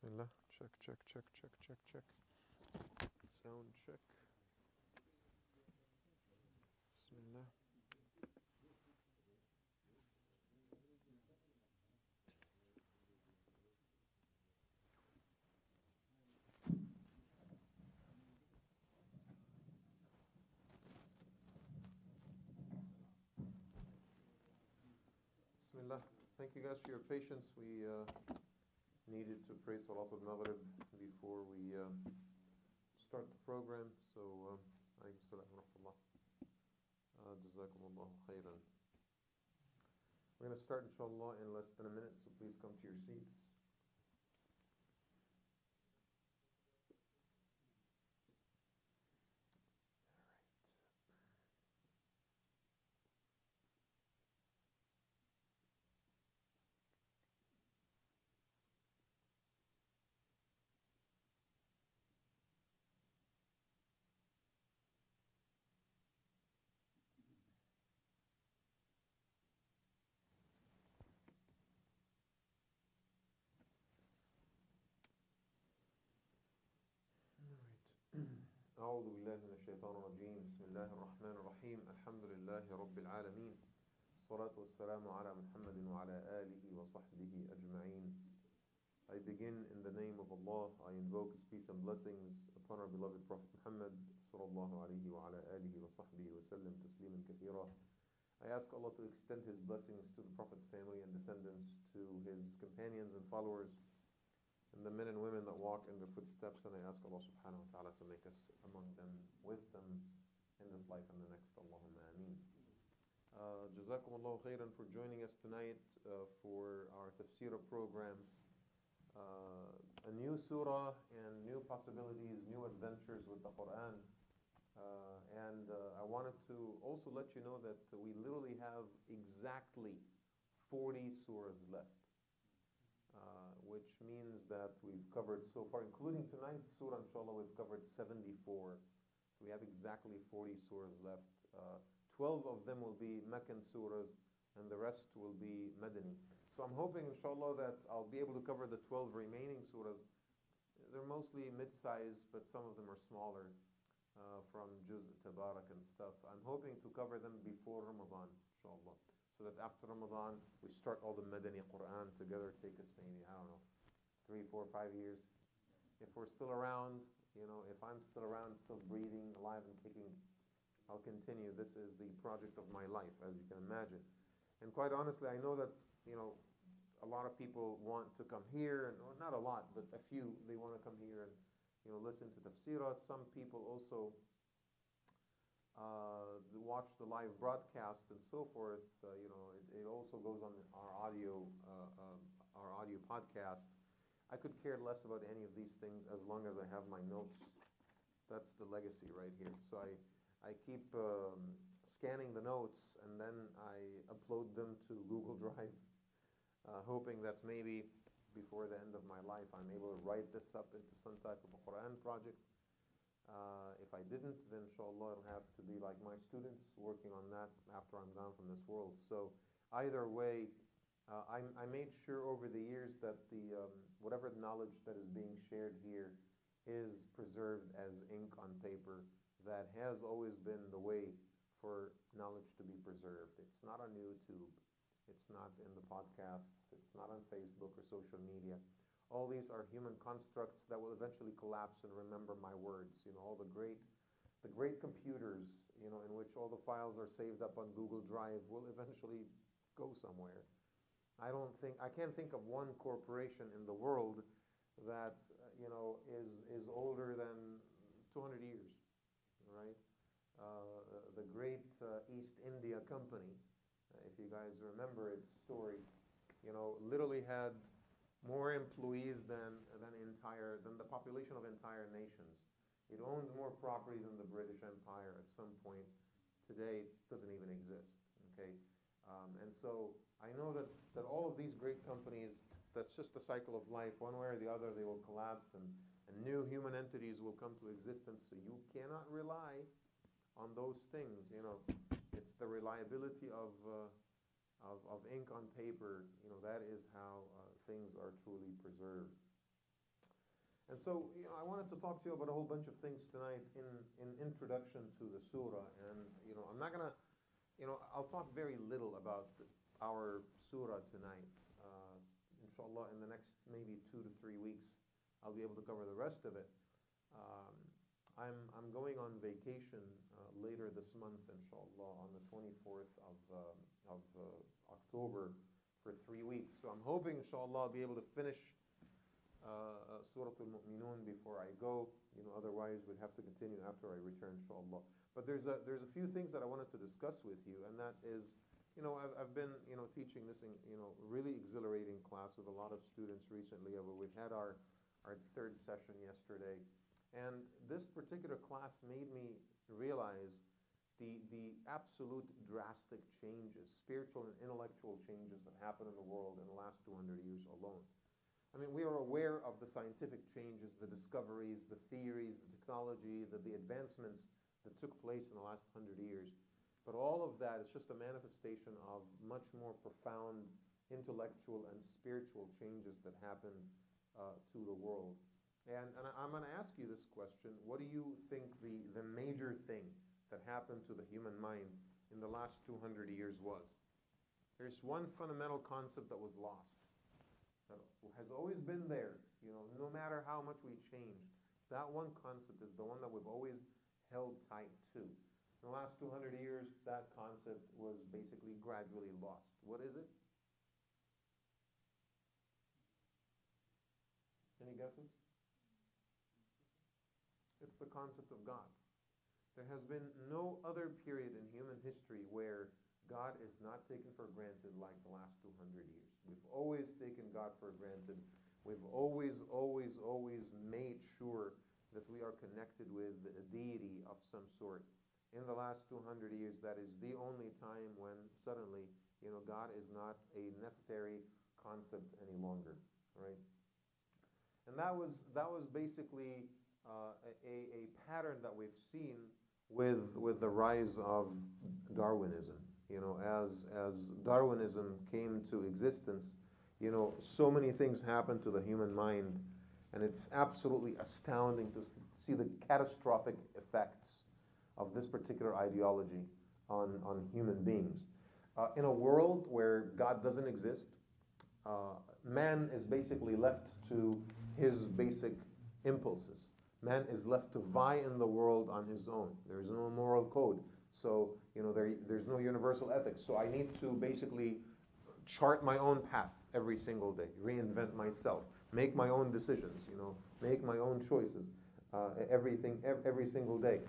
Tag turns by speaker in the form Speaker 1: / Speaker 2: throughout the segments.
Speaker 1: Bismillah. Check, check, check, check, check, check. Sound check. Bismillah. Bismillah. Thank you guys for your patience. We needed to pray Salat al-Maghrib before we start the program. So, alaykum salam wa rahmatullah. Jazakumullahu khairan. We're going to start, inshallah, in less than a minute, so please come to your seats. أعوذ بالله من الشيطان الرجيم بسم الله الرحمن الرحيم الحمد لله رب العالمين الصلاة والسلام على محمد وعلى آله وصحبه أجمعين. I begin in the name of Allah. I invoke His peace and blessings upon our beloved Prophet Muhammad sallallahu alayhi wa ala alihi wa sahbihi wa sallam tasliman kathira. I ask Allah to extend His blessings to the Prophet's family and descendants, to his companions and followers, and the men and women that walk in their footsteps, and I ask Allah subhanahu wa ta'ala to make us among them, with them, in this life and the next. Allahumma ameen. Jazakumullahu khairan for joining us tonight for our Tafseerah program. A new surah and new possibilities, new adventures with the Quran. And I wanted to also let you know that we literally have exactly 40 surahs left. Which means that we've covered so far, including tonight's surah, inshallah, we've covered 74. So we have exactly 40 surahs left. 12 of them will be Meccan surahs, and the rest will be Madani. So I'm hoping, inshallah, that I'll be able to cover the 12 remaining surahs. They're mostly mid-sized, but some of them are smaller, from Juz' Tabarak and stuff. I'm hoping to cover them before Ramadan, inshallah. So that after Ramadan, we start all the Madani Quran together. Take us maybe, I don't know, 3, 4, 5 years. If we're still around, if I'm still around, still breathing, alive and kicking, I'll continue. This is the project of my life, as you can imagine. And quite honestly, I know that, a lot of people want to come here, and not a lot, but a few, they want to come here and, listen to Tafseerah. Some people also watch the live broadcast and so forth. It also goes on our audio podcast. I could care less about any of these things as long as I have my notes. That's the legacy right here. So I keep scanning the notes, and then I upload them to Google Drive, hoping that maybe before the end of my life I'm able to write this up into some type of a Quran project. If I didn't, then inshallah it'll have to be like my students working on that after I'm gone from this world. So either way, I made sure over the years that the whatever knowledge that is being shared here is preserved as ink on paper. That has always been the way for knowledge to be preserved. It's not on YouTube. It's not in the podcasts. It's not on Facebook or social media. All these are human constructs that will eventually collapse and remember my words. All the great computers, in which all the files are saved up on Google Drive will eventually go somewhere. I can't think of one corporation in the world that, is older than 200 years, right? The great East India Company, if you guys remember its story, literally had more employees than the population of entire nations. It owned more property than the British Empire at some point. Today, it doesn't even exist. Okay, and so I know that all of these great companies, that's just the cycle of life. One way or the other, they will collapse, and new human entities will come to existence. So you cannot rely on those things. It's the reliability of ink on paper. That is how things are truly preserved. And so, I wanted to talk to you about a whole bunch of things tonight in introduction to the surah. And, I'm not going to, I'll talk very little about our surah tonight. Inshallah, in the next maybe 2 to 3 weeks, I'll be able to cover the rest of it. I'm going on vacation later this month, inshallah, on the 24th of October for 3 weeks. So I'm hoping, inshallah, I'll be able to finish Surat al-Mu'minun before I go. Otherwise we'd have to continue after I return, inshallah. But there's a few things that I wanted to discuss with you, and that is, I've been, teaching this, really exhilarating class with a lot of students recently. We've had our third session yesterday, and this particular class made me realize the absolute drastic changes, spiritual and intellectual changes that happen in the world in the last 200 years alone. I mean, we are aware of the scientific changes, the discoveries, the theories, the technology, the advancements that took place in the last 100 years. But all of that is just a manifestation of much more profound intellectual and spiritual changes that happen to the world. And I'm going to ask you this question. What do you think the major thing that happened to the human mind in the last 200 years was? There's one fundamental concept that was lost, that has always been there, no matter how much we changed. That one concept is the one that we've always held tight to. In the last 200 years, that concept was basically gradually lost. What is it? Any guesses? It's the concept of God. There has been no other period in human history where God is not taken for granted like the last 200 years. We've always taken God for granted. We've always made sure that we are connected with a deity of some sort. In the last 200 years, that is the only time when suddenly, God is not a necessary concept any longer, right? And that was basically a pattern that we've seen with the rise of Darwinism. As Darwinism came to existence, so many things happened to the human mind, and it's absolutely astounding to see the catastrophic effects of this particular ideology on human beings. In a world where God doesn't exist, man is basically left to his basic impulses. Man is left to vie in the world on his own. There is no moral code. So, there's no universal ethics. So I need to basically chart my own path every single day, reinvent myself, make my own decisions, make my own choices, every single day.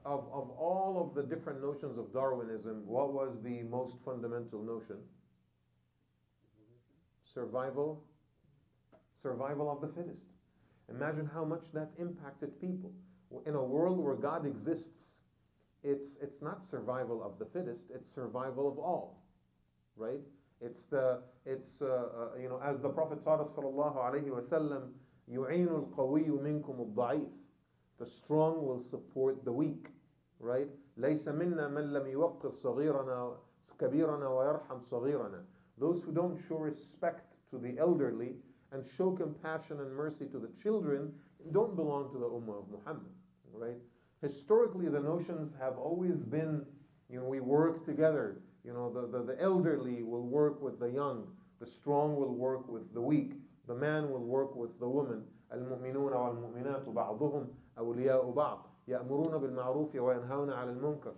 Speaker 1: Of all of the different notions of Darwinism, what was the most fundamental notion? Survival of the fittest. Imagine how much that impacted people. In a world where God exists, it's not survival of the fittest, it's survival of all, right? As the Prophet taught us, sallallahu alaihi wasallam, يُعِينُ الْقَوِيُّ مِنْكُمُ الضَّعِيفُ. The strong will support the weak, right? لَيْسَ مِنَّا مَنْ لَمْ يُوَقِّرْ صَغِيرَنَا كَبِيرَنَا وَيَرْحَمْ صَغِيرَنَا. Those who don't show respect to the elderly and show compassion and mercy to the children don't belong to the Ummah of Muhammad, right? Historically, the notions have always been, we work together. The elderly will work with the young. The strong will work with the weak. The man will work with the woman. الْمُؤْمِنُونَ وَالْمُؤْمِنَاتُ بَعْضُهُمْ أَوْلِيَاءُ بَعْضٍ يَأْمُرُونَ بِالْمَعْرُوفِ وَيَنْهَوْنَ عَلَى الْمُنكَرِ.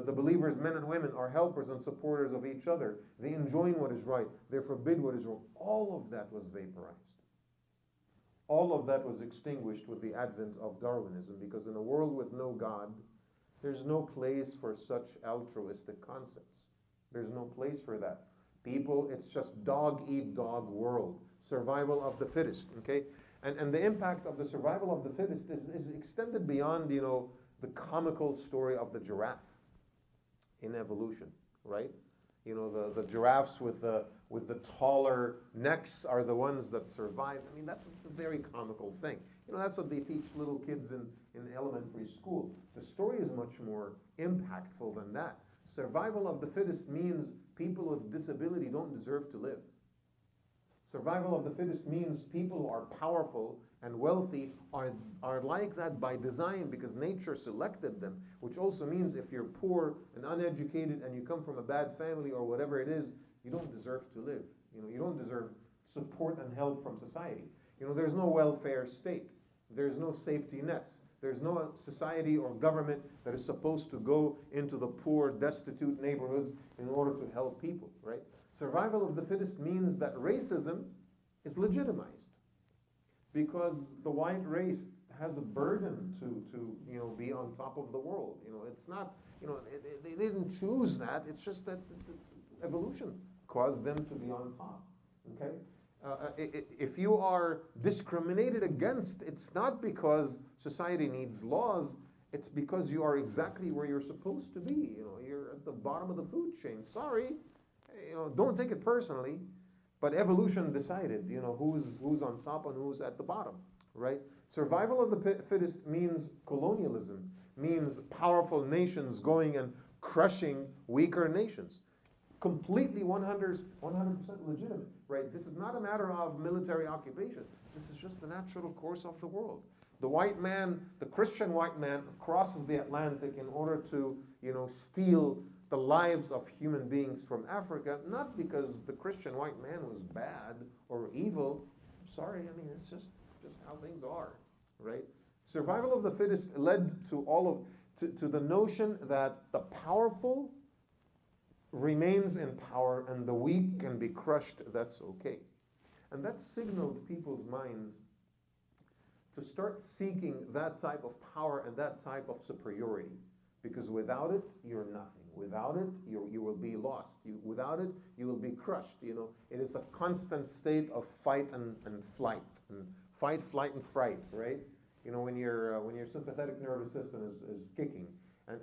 Speaker 1: The believers, men and women, are helpers and supporters of each other. They enjoin what is right. They forbid what is wrong. All of that was vaporized. All of that was extinguished with the advent of Darwinism, because in a world with no God, there's no place for such altruistic concepts. There's no place for that. People, it's just dog-eat-dog world. Survival of the fittest, okay? And the impact of the survival of the fittest is extended beyond, the comical story of the giraffe in evolution, right? The giraffes with the taller necks are the ones that survive. I mean, that's a very comical thing. That's what they teach little kids in elementary school. The story is much more impactful than that. Survival of the fittest means people with disability don't deserve to live. Survival of the fittest means people who are powerful and wealthy are like that by design because nature selected them, which also means if you're poor and uneducated and you come from a bad family or whatever it is, you don't deserve to live. You don't deserve support and help from society. There's no welfare state. There's no safety nets. There's no society or government that is supposed to go into the poor, destitute neighborhoods in order to help people, right? Survival of the fittest means that racism is legitimized because the white race has a burden to be on top of the world. It's not, they didn't choose that. It's just that evolution caused them to be on top, okay? If you are discriminated against, it's not because society needs laws, it's because you are exactly where you're supposed to be. You're at the bottom of the food chain. Sorry, don't take it personally, but evolution decided, who's on top and who's at the bottom, right? Survival of the fittest means colonialism, means powerful nations going and crushing weaker nations. Completely 100% legitimate, right? This is not a matter of military occupation. This is just the natural course of the world. The white man, the Christian white man, crosses the Atlantic in order to, steal the lives of human beings from Africa, not because the Christian white man was bad or evil. Sorry, it's just how things are, right? Survival of the fittest led to to the notion that the powerful remains in power and the weak can be crushed, that's okay. And that signaled people's minds to start seeking that type of power and that type of superiority. Because without it, you're nothing. Without it, you will be lost. Without it, you will be crushed. It is a constant state of fight and flight. And fight, flight, and fright, right? When your sympathetic nervous system is kicking,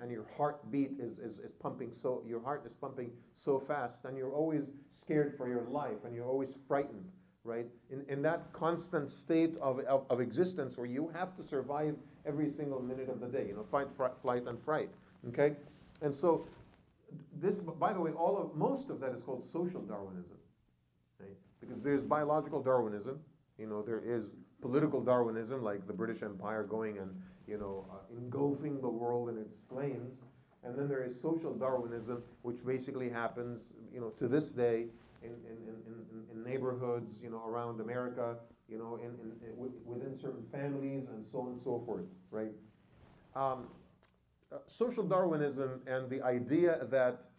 Speaker 1: and your heartbeat is pumping, so your heart is pumping so fast, and you're always scared for your life, and you're always frightened, right? In that constant state of existence where you have to survive every single minute of the day, fight, flight, and fright, okay? And so this, by the way, most of that is called social Darwinism, right? Because there's biological Darwinism, there is political Darwinism, like the British Empire going and engulfing the world in its flames. And then there is social Darwinism, which basically happens, to this day in neighborhoods, around America, within certain families and so on and so forth, right? Social Darwinism and the idea that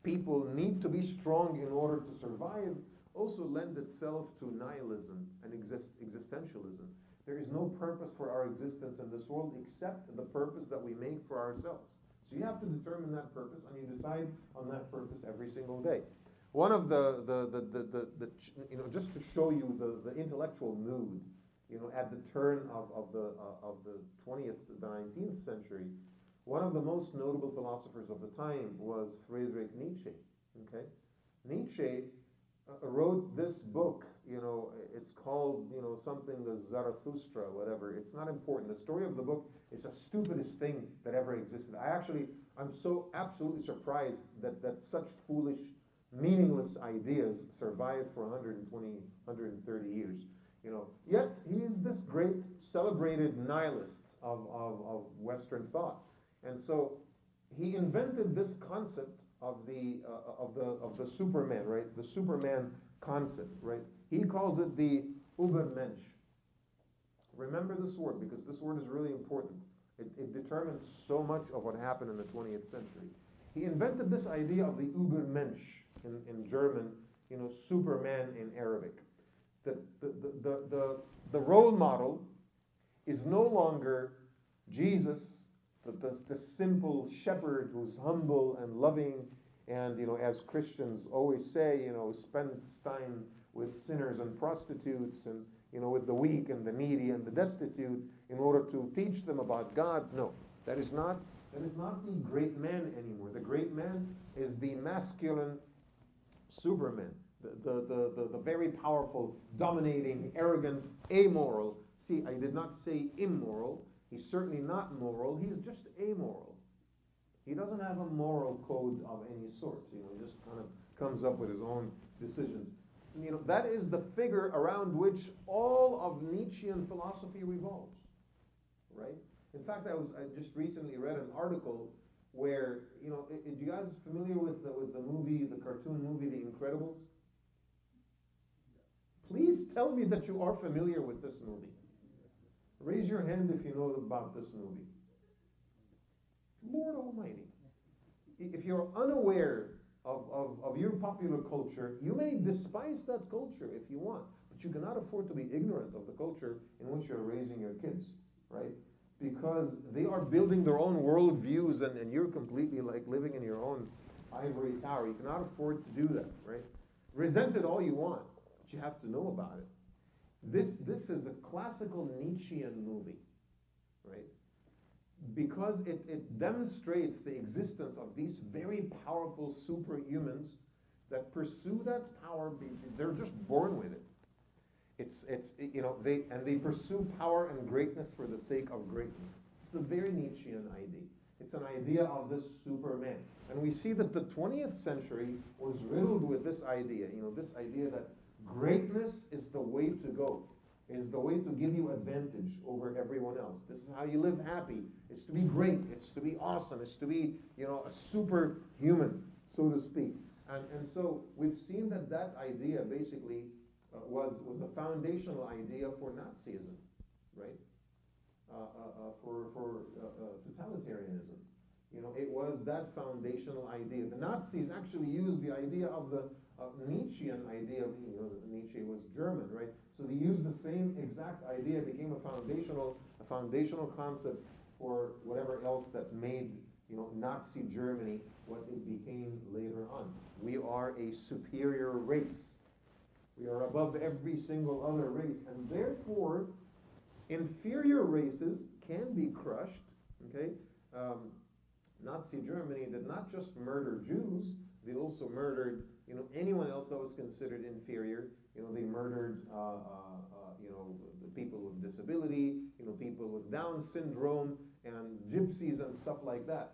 Speaker 1: people need to be strong in order to survive also lend itself to nihilism and existentialism. There is no purpose for our existence in this world except the purpose that we make for ourselves. So you have to determine that purpose, and you decide on that purpose every single day. One of just to show you the intellectual mood, at the turn of the 20th, the 19th century, one of the most notable philosophers of the time was Friedrich Nietzsche. Okay, Nietzsche wrote this book, it's called, something, the Zarathustra, whatever. It's not important. The story of the book is the stupidest thing that ever existed. I'm so absolutely surprised that such foolish, meaningless ideas survived for 120, 130 years. Yet he's this great, celebrated nihilist of Western thought. And so he invented this concept of the Superman, right? The Superman concept, right? He calls it the Übermensch. Remember this word, because this word is really important. It determines so much of what happened in the 20th century. He invented this idea of the Übermensch in German, Superman in Arabic. The role model is no longer Jesus, the simple shepherd who's humble and loving, and as Christians always say, spends time with sinners and prostitutes, and with the weak and the needy and the destitute, in order to teach them about God. No, that is not the great man anymore. The great man is the masculine Superman, the very powerful, dominating, arrogant, amoral. See, I did not say immoral. He's certainly not moral. He's just amoral. He doesn't have a moral code of any sort. He just kind of comes up with his own decisions. that is the figure around which all of Nietzschean philosophy revolves, right? In fact, I just recently read an article where, you guys familiar with the movie, the cartoon movie, The Incredibles? Please tell me that you are familiar with this movie. Raise your hand if you know about this movie. Lord Almighty. If you're unaware of your popular culture, you may despise that culture if you want, but you cannot afford to be ignorant of the culture in which you're raising your kids, right? Because they are building their own worldviews, and you're completely like living in your own ivory tower. You cannot afford to do that, right? Resent it all you want, but you have to know about it. This is a classical Nietzschean movie, right? Because it demonstrates the existence of these very powerful superhumans that pursue that power. They're just born with it. They pursue power and greatness for the sake of greatness. It's a very Nietzschean idea. It's an idea of this Superman. And we see that the 20th century was riddled with this idea, this idea that greatness is the way to go, is the way to give you advantage over everyone else. This is how you live happy. It's to be great. It's to be awesome. It's to be, a superhuman, so to speak. And so we've seen that idea basically was a foundational idea for Nazism, right? For totalitarianism. It was that foundational idea. The Nazis actually used the idea of the Nietzschean idea. Nietzsche was German, right? So they used the same exact idea. It became a foundational concept for whatever else that made Nazi Germany what it became later on. We are a superior race. We are above every single other race, and therefore inferior races can be crushed. Okay, Nazi Germany did not just murder Jews; they also murdered anyone else that was considered inferior. They murdered the people with disability, people with Down syndrome, and gypsies and stuff like that.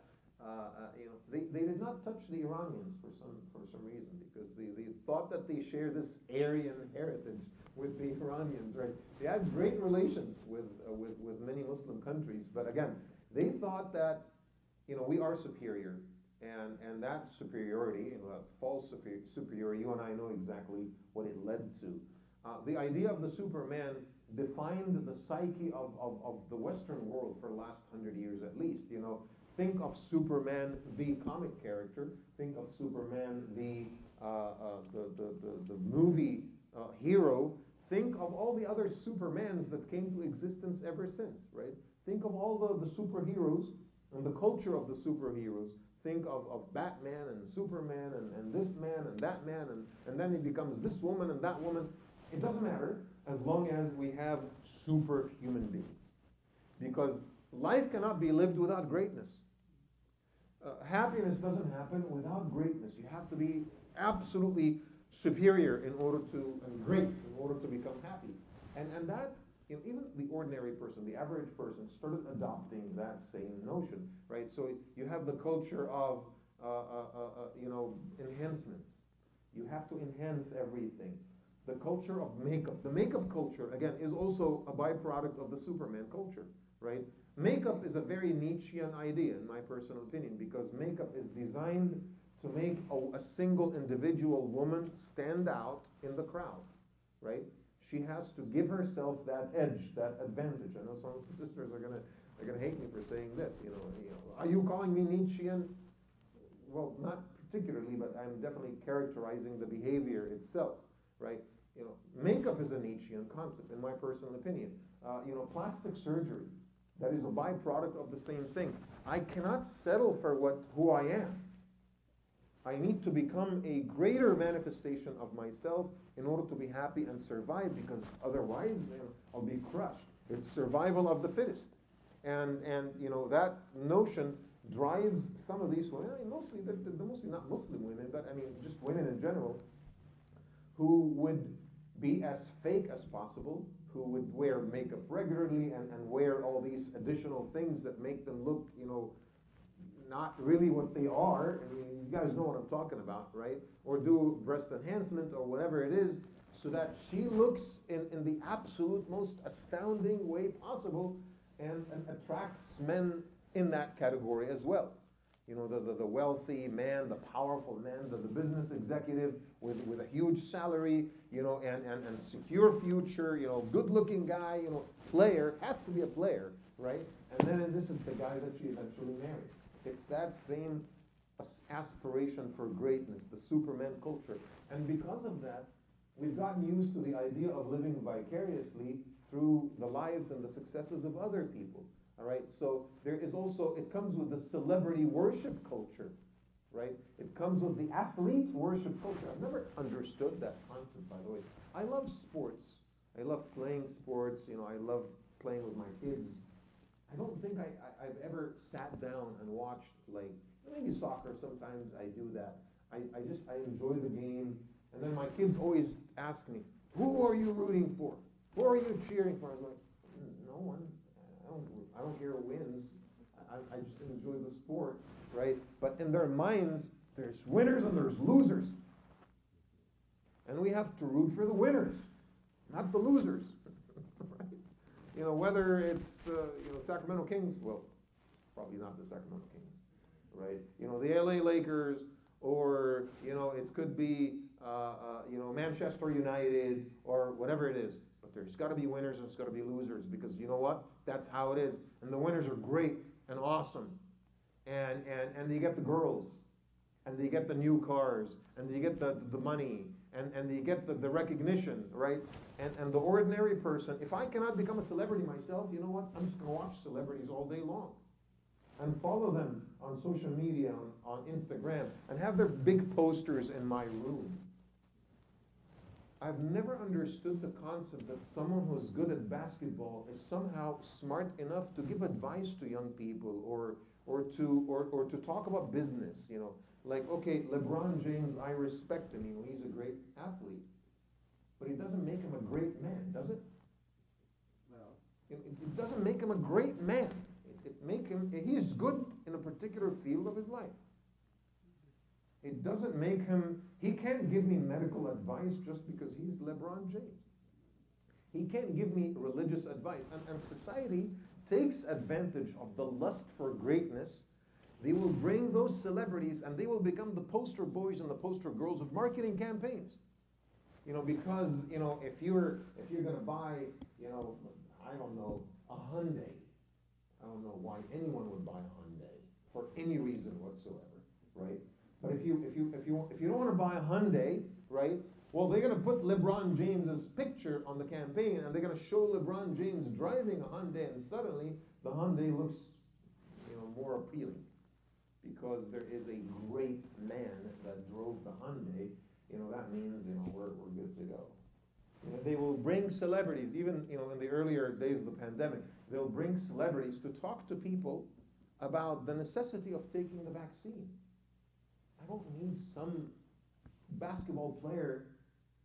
Speaker 1: They did not touch the Iranians for some reason, because they thought that they share this Aryan heritage with the Iranians, right? They had great relations with many Muslim countries, but again, they thought that we are superior, and that superiority, that false superiority, you and I know exactly what it led to. The idea of the Superman defined the psyche of the Western world for the last 100 years at least. Think of Superman, the comic character. Think of Superman, the movie hero. Think of all the other Supermans that came to existence ever since, right? Think of all the superheroes and the culture of the superheroes. Think of Batman and Superman and this man and that man, and then it becomes this woman and that woman. It doesn't matter as long as we have superhuman beings. Because life cannot be lived without greatness. Happiness doesn't happen without greatness. You have to be absolutely superior and great in order to become happy. And that, even the ordinary person, the average person, started adopting that same notion, right? So you have the culture of, enhancements. You have to enhance everything. The culture of makeup. The makeup culture, again, is also a byproduct of the Superman culture, right? Makeup is a very Nietzschean idea, in my personal opinion, because makeup is designed to make a single individual woman stand out in the crowd, right? She has to give herself that edge, that advantage. I know some of the sisters are gonna hate me for saying this. Are you calling me Nietzschean? Well, not particularly, but I'm definitely characterizing the behavior itself, right? Makeup is a Nietzschean concept, in my personal opinion. Plastic surgery. That is a byproduct of the same thing. I cannot settle for who I am. I need to become a greater manifestation of myself in order to be happy and survive, because otherwise I'll be crushed. It's survival of the fittest. And that notion drives some of these women, mostly not Muslim women, but just women in general, who would be as fake as possible, who would wear makeup regularly and wear all these additional things that make them look, not really what they are. I mean, you guys know what I'm talking about, right? Or do breast enhancement or whatever it is, so that she looks in the absolute most astounding way possible and attracts men in that category as well. You know, the wealthy man, the powerful man, the business executive with a huge salary, you know, and secure future, you know, good-looking guy, you know, player, has to be a player, right? And then this is the guy that she eventually married. It's that same aspiration for greatness, the Superman culture. And because of that, we've gotten used to the idea of living vicariously through the lives and the successes of other people. All right, so there is also, it comes with the celebrity worship culture, right? It comes with the athlete worship culture. I've never understood that concept, by the way. I love sports. I love playing sports. You know, I love playing with my kids. I don't think I've ever sat down and watched, like, maybe soccer, sometimes I do that. I enjoy the game. And then my kids always ask me, who are you rooting for? Who are you cheering for? I was like, no one. I don't care who wins. I just enjoy the sport, right? But in their minds, there's winners and there's losers. And we have to root for the winners, not the losers. Right? You know, whether it's you know, Sacramento Kings, well, probably not the Sacramento Kings, right? You know, the LA Lakers, or you know, it could be you know, Manchester United, or whatever it is. But there's got to be winners and there's got to be losers, because you know what? That's how it is. And the winners are great and awesome. And you get the girls, and you get the new cars, and you get the money, and you get the recognition, right? And the ordinary person, if I cannot become a celebrity myself, you know what? I'm just going to watch celebrities all day long. And follow them on social media, on Instagram, and have their big posters in my room. I've never understood the concept that someone who's good at basketball is somehow smart enough to give advice to young people, or to talk about business. You know, like, okay, LeBron James, I respect him. You know, he's a great athlete, but it doesn't make him a great man, does it?
Speaker 2: No.
Speaker 1: It doesn't make him a great man. He is good in a particular field of his life. It doesn't make him, he can't give me medical advice just because he's LeBron James. He can't give me religious advice. And society takes advantage of the lust for greatness. They will bring those celebrities and they will become the poster boys and the poster girls of marketing campaigns. You know, because, you know, if you're going to buy, you know, I don't know, a Hyundai, I don't know why anyone would buy a Hyundai for any reason whatsoever, right? But if you don't want to buy a Hyundai, right? Well, they're going to put LeBron James's picture on the campaign, and they're going to show LeBron James driving a Hyundai, and suddenly the Hyundai looks, you know, more appealing, because there is a great man that drove the Hyundai. You know, that means, you know, we're good to go. You know, they will bring celebrities, even, you know, in the earlier days of the pandemic, they'll bring celebrities to talk to people about the necessity of taking the vaccine. I don't need some basketball player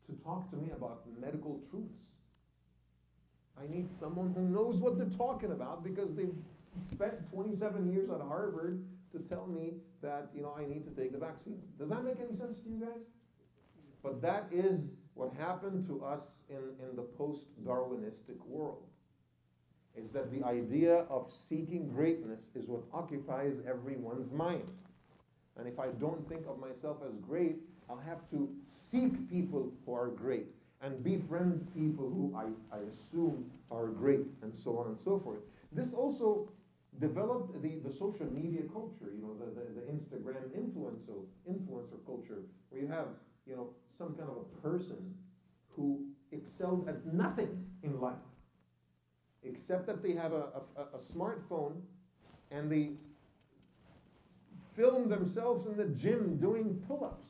Speaker 1: to talk to me about medical truths. I need someone who knows what they're talking about, because they've spent 27 years at Harvard to tell me that, you know, I need to take the vaccine. Does that make any sense to you guys? But that is what happened to us in the post-Darwinistic world, is that the idea of seeking greatness is what occupies everyone's mind. And if I don't think of myself as great, I'll have to seek people who are great and befriend people who I assume are great, and so on and so forth. This also developed the social media culture, you know, the Instagram influencer culture, where you have, you know, some kind of a person who excelled at nothing in life, except that they have a smartphone, and they film themselves in the gym doing pull-ups.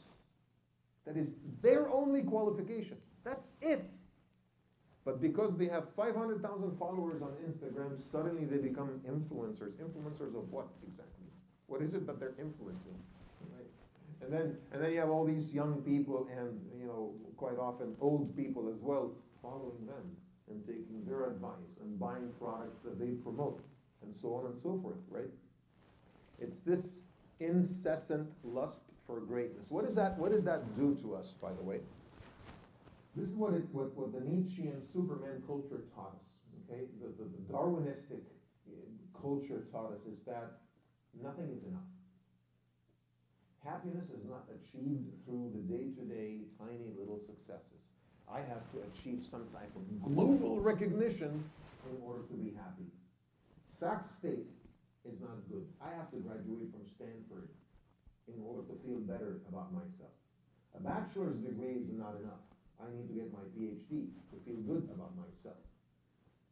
Speaker 1: That is their only qualification. That's it. But because they have 500,000 followers on Instagram, suddenly they become influencers. Influencers of what exactly? What is it that they're influencing? Right? And then you have all these young people, and, you know, quite often old people as well, following them and taking their advice and buying products that they promote, and so on and so forth, right? It's this incessant lust for greatness. What does that do to us, by the way? This is what the Nietzschean Superman culture taught us. Okay, the Darwinistic culture taught us is that nothing is enough. Happiness is not achieved through the day-to-day tiny little successes. I have to achieve some type of global recognition in order to be happy. Sac state is not good. I have to graduate from Stanford in order to feel better about myself. A bachelor's degree is not enough. I need to get my PhD to feel good about myself.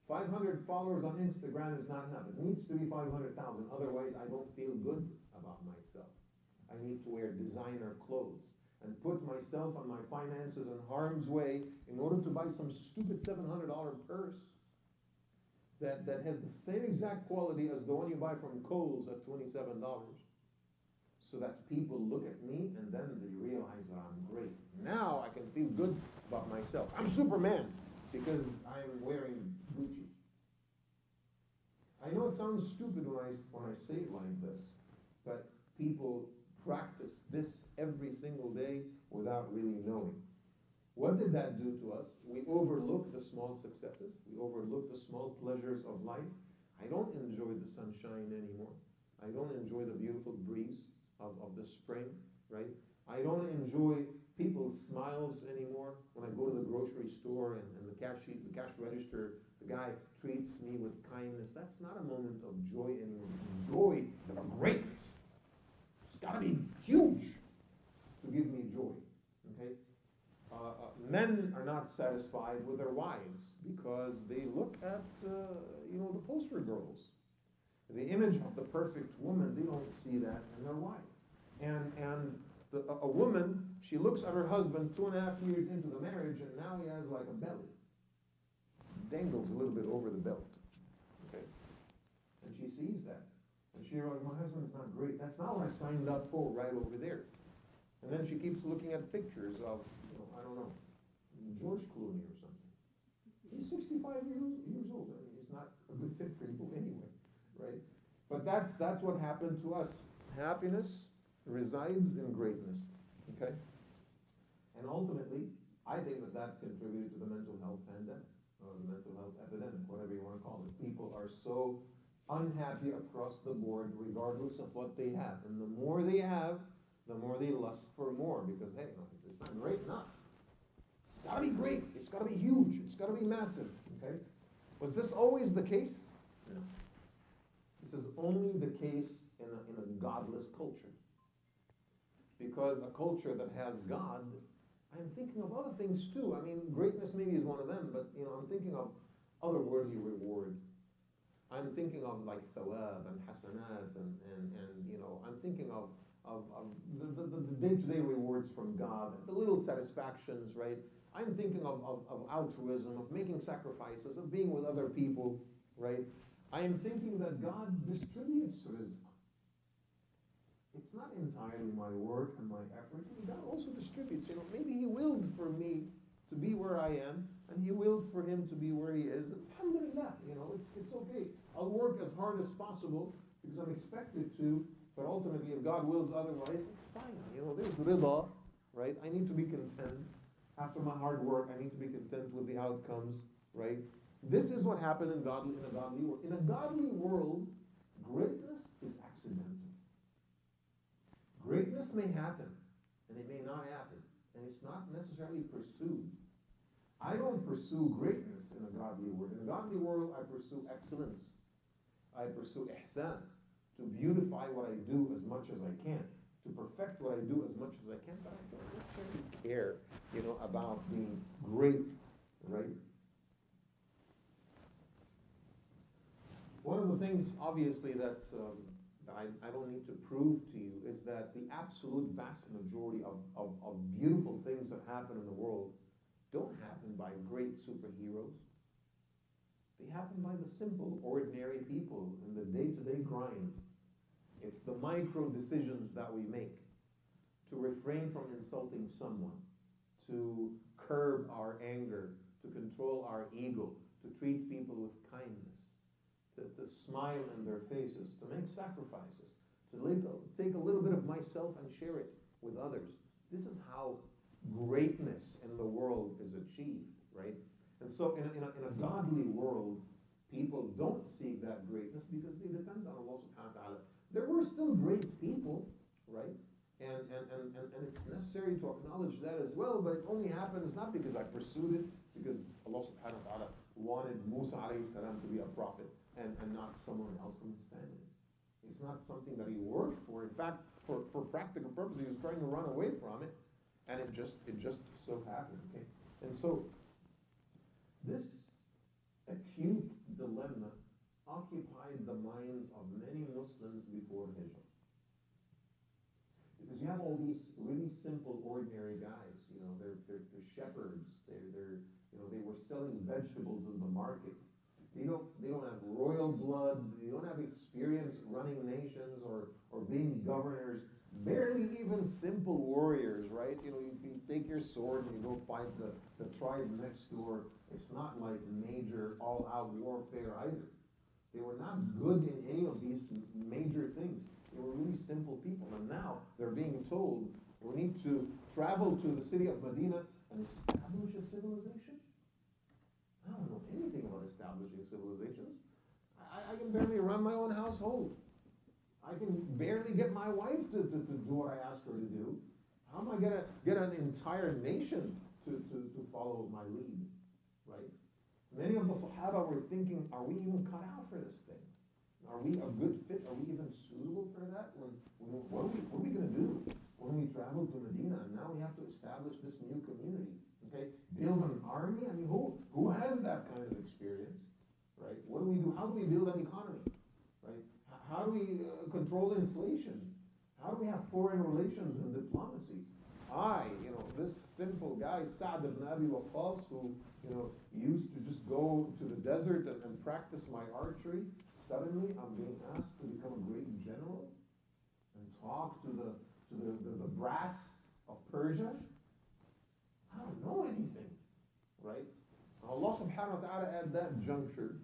Speaker 1: 500 followers on Instagram is not enough. It needs to be 500,000. Otherwise, I don't feel good about myself. I need to wear designer clothes and put myself and my finances in harm's way in order to buy some stupid $700 purse that has the same exact quality as the one you buy from Kohl's at $27. So that people look at me and then they realize that I'm great. Now I can feel good about myself. I'm Superman because I'm wearing Gucci. I know it sounds stupid when I say it like this, but people practice this every single day without really knowing. What did that do to us? We overlook the small successes. We overlook the small pleasures of life. I don't enjoy the sunshine anymore. I don't enjoy the beautiful breeze of the spring, right? I don't enjoy people's smiles anymore when I go to the grocery store and the cash register, the guy treats me with kindness. That's not a moment of joy anymore. Joy is about greatness. It's got to be huge to give me joy, okay? Men are not satisfied with their wives because they look at, the poster girls. The image of the perfect woman, they don't see that in their wife. And a woman, she looks at her husband 2.5 years into the marriage, and now he has like a belly. Dangles a little bit over the belt. Okay? And she sees that. And she realizes, my husband's not great. That's not what I signed up for right over there. And then she keeps looking at pictures of, I don't know, George Clooney or something. He's 65 years old. I mean, he's not a good fit for you anyway, right? But that's what happened to us. Happiness resides in greatness, okay? And ultimately, I think that contributed to the mental health pandemic, or the mental health epidemic, whatever you want to call it. People are so unhappy across the board, regardless of what they have. And the more they have, the more they lust for more, because, hey, it's not great enough. It's got to be great. It's got to be huge. It's got to be massive, okay? Was this always the case? No. This is only the case in a godless culture. Because a culture that has God, I'm thinking of other things too. I mean, greatness maybe is one of them, but I'm thinking of otherworldly reward. I'm thinking of like thawab and hasanat and I'm thinking of the day-to-day rewards from God, the little satisfactions, right? I'm thinking of altruism, of making sacrifices, of being with other people, right? I am thinking that God distributes rizq. It's not entirely my work and my effort. God also distributes. Maybe He willed for me to be where I am, and He willed for him to be where he is. Alhamdulillah, it's okay. I'll work as hard as possible because I'm expected to. But ultimately, if God wills otherwise, it's fine. There's rida, right? I need to be content. After my hard work, I need to be content with the outcomes, right? This is what happened in a godly world. In a godly world, greatness is accidental. Greatness may happen, and it may not happen, and it's not necessarily pursued. I don't pursue greatness in a godly world. In a godly world, I pursue excellence. I pursue ihsan, to beautify what I do as much as I can, to perfect what I do as much as I can, but I don't necessarily care, about being great, right? One of the things, obviously, that I don't need to prove to you is that the absolute vast majority of beautiful things that happen in the world don't happen by great superheroes. They happen by the simple, ordinary people in the day-to-day grind. It's the micro decisions that we make to refrain from insulting someone, to curb our anger, to control our ego, to treat people with kindness, to smile in their faces, to make sacrifices, to take a little bit of myself and share it with others. This is how greatness in the world is achieved, right? And so in a godly world, people don't seek that greatness because they depend on Allah subhanahu wa ta'ala. There were still great people, right? And it's necessary to acknowledge that as well, but it only happens not because I pursued it, because Allah subhanahu wa ta'ala wanted Musa alayhi salam to be a prophet and not someone else from his family. It's not something that he worked for. In fact, for practical purposes, he was trying to run away from it, and it just so happened. Okay? And so this acute dilemma occupied the minds of many Muslims before Hijrah. Because you have all these really simple, ordinary guys. You know, they're shepherds. They were selling vegetables in the market. They don't have royal blood. They don't have experience running nations or being governors. Barely even simple warriors, right? You know, you take your sword and you go fight the tribe next door. It's not like major all-out warfare either. They were not good in any of these major things. They were really simple people. And now they're being told, we need to travel to the city of Medina and establish a civilization? I don't know anything about establishing civilizations. I can barely run my own household. I can barely get my wife to do what I ask her to do. How am I going to get an entire nation to follow my lead, right? Many of the Sahaba were thinking, are we even cut out for this thing? Are we a good fit? Are we even suitable for that? What are we going to do when we travel to Medina and now we have to establish this new community? Okay, build an army? I mean, who has that kind of experience, right? What do we do? How do we build an economy, right? How do we control inflation? How do we have foreign relations and diplomacy? This simple guy, Sa'd ibn Abi Waqqas, who, used to just go to the desert and practice my archery, suddenly I'm being asked to become a great general and talk to the brass of Persia. I don't know anything, right? Allah subhanahu wa ta'ala at that juncture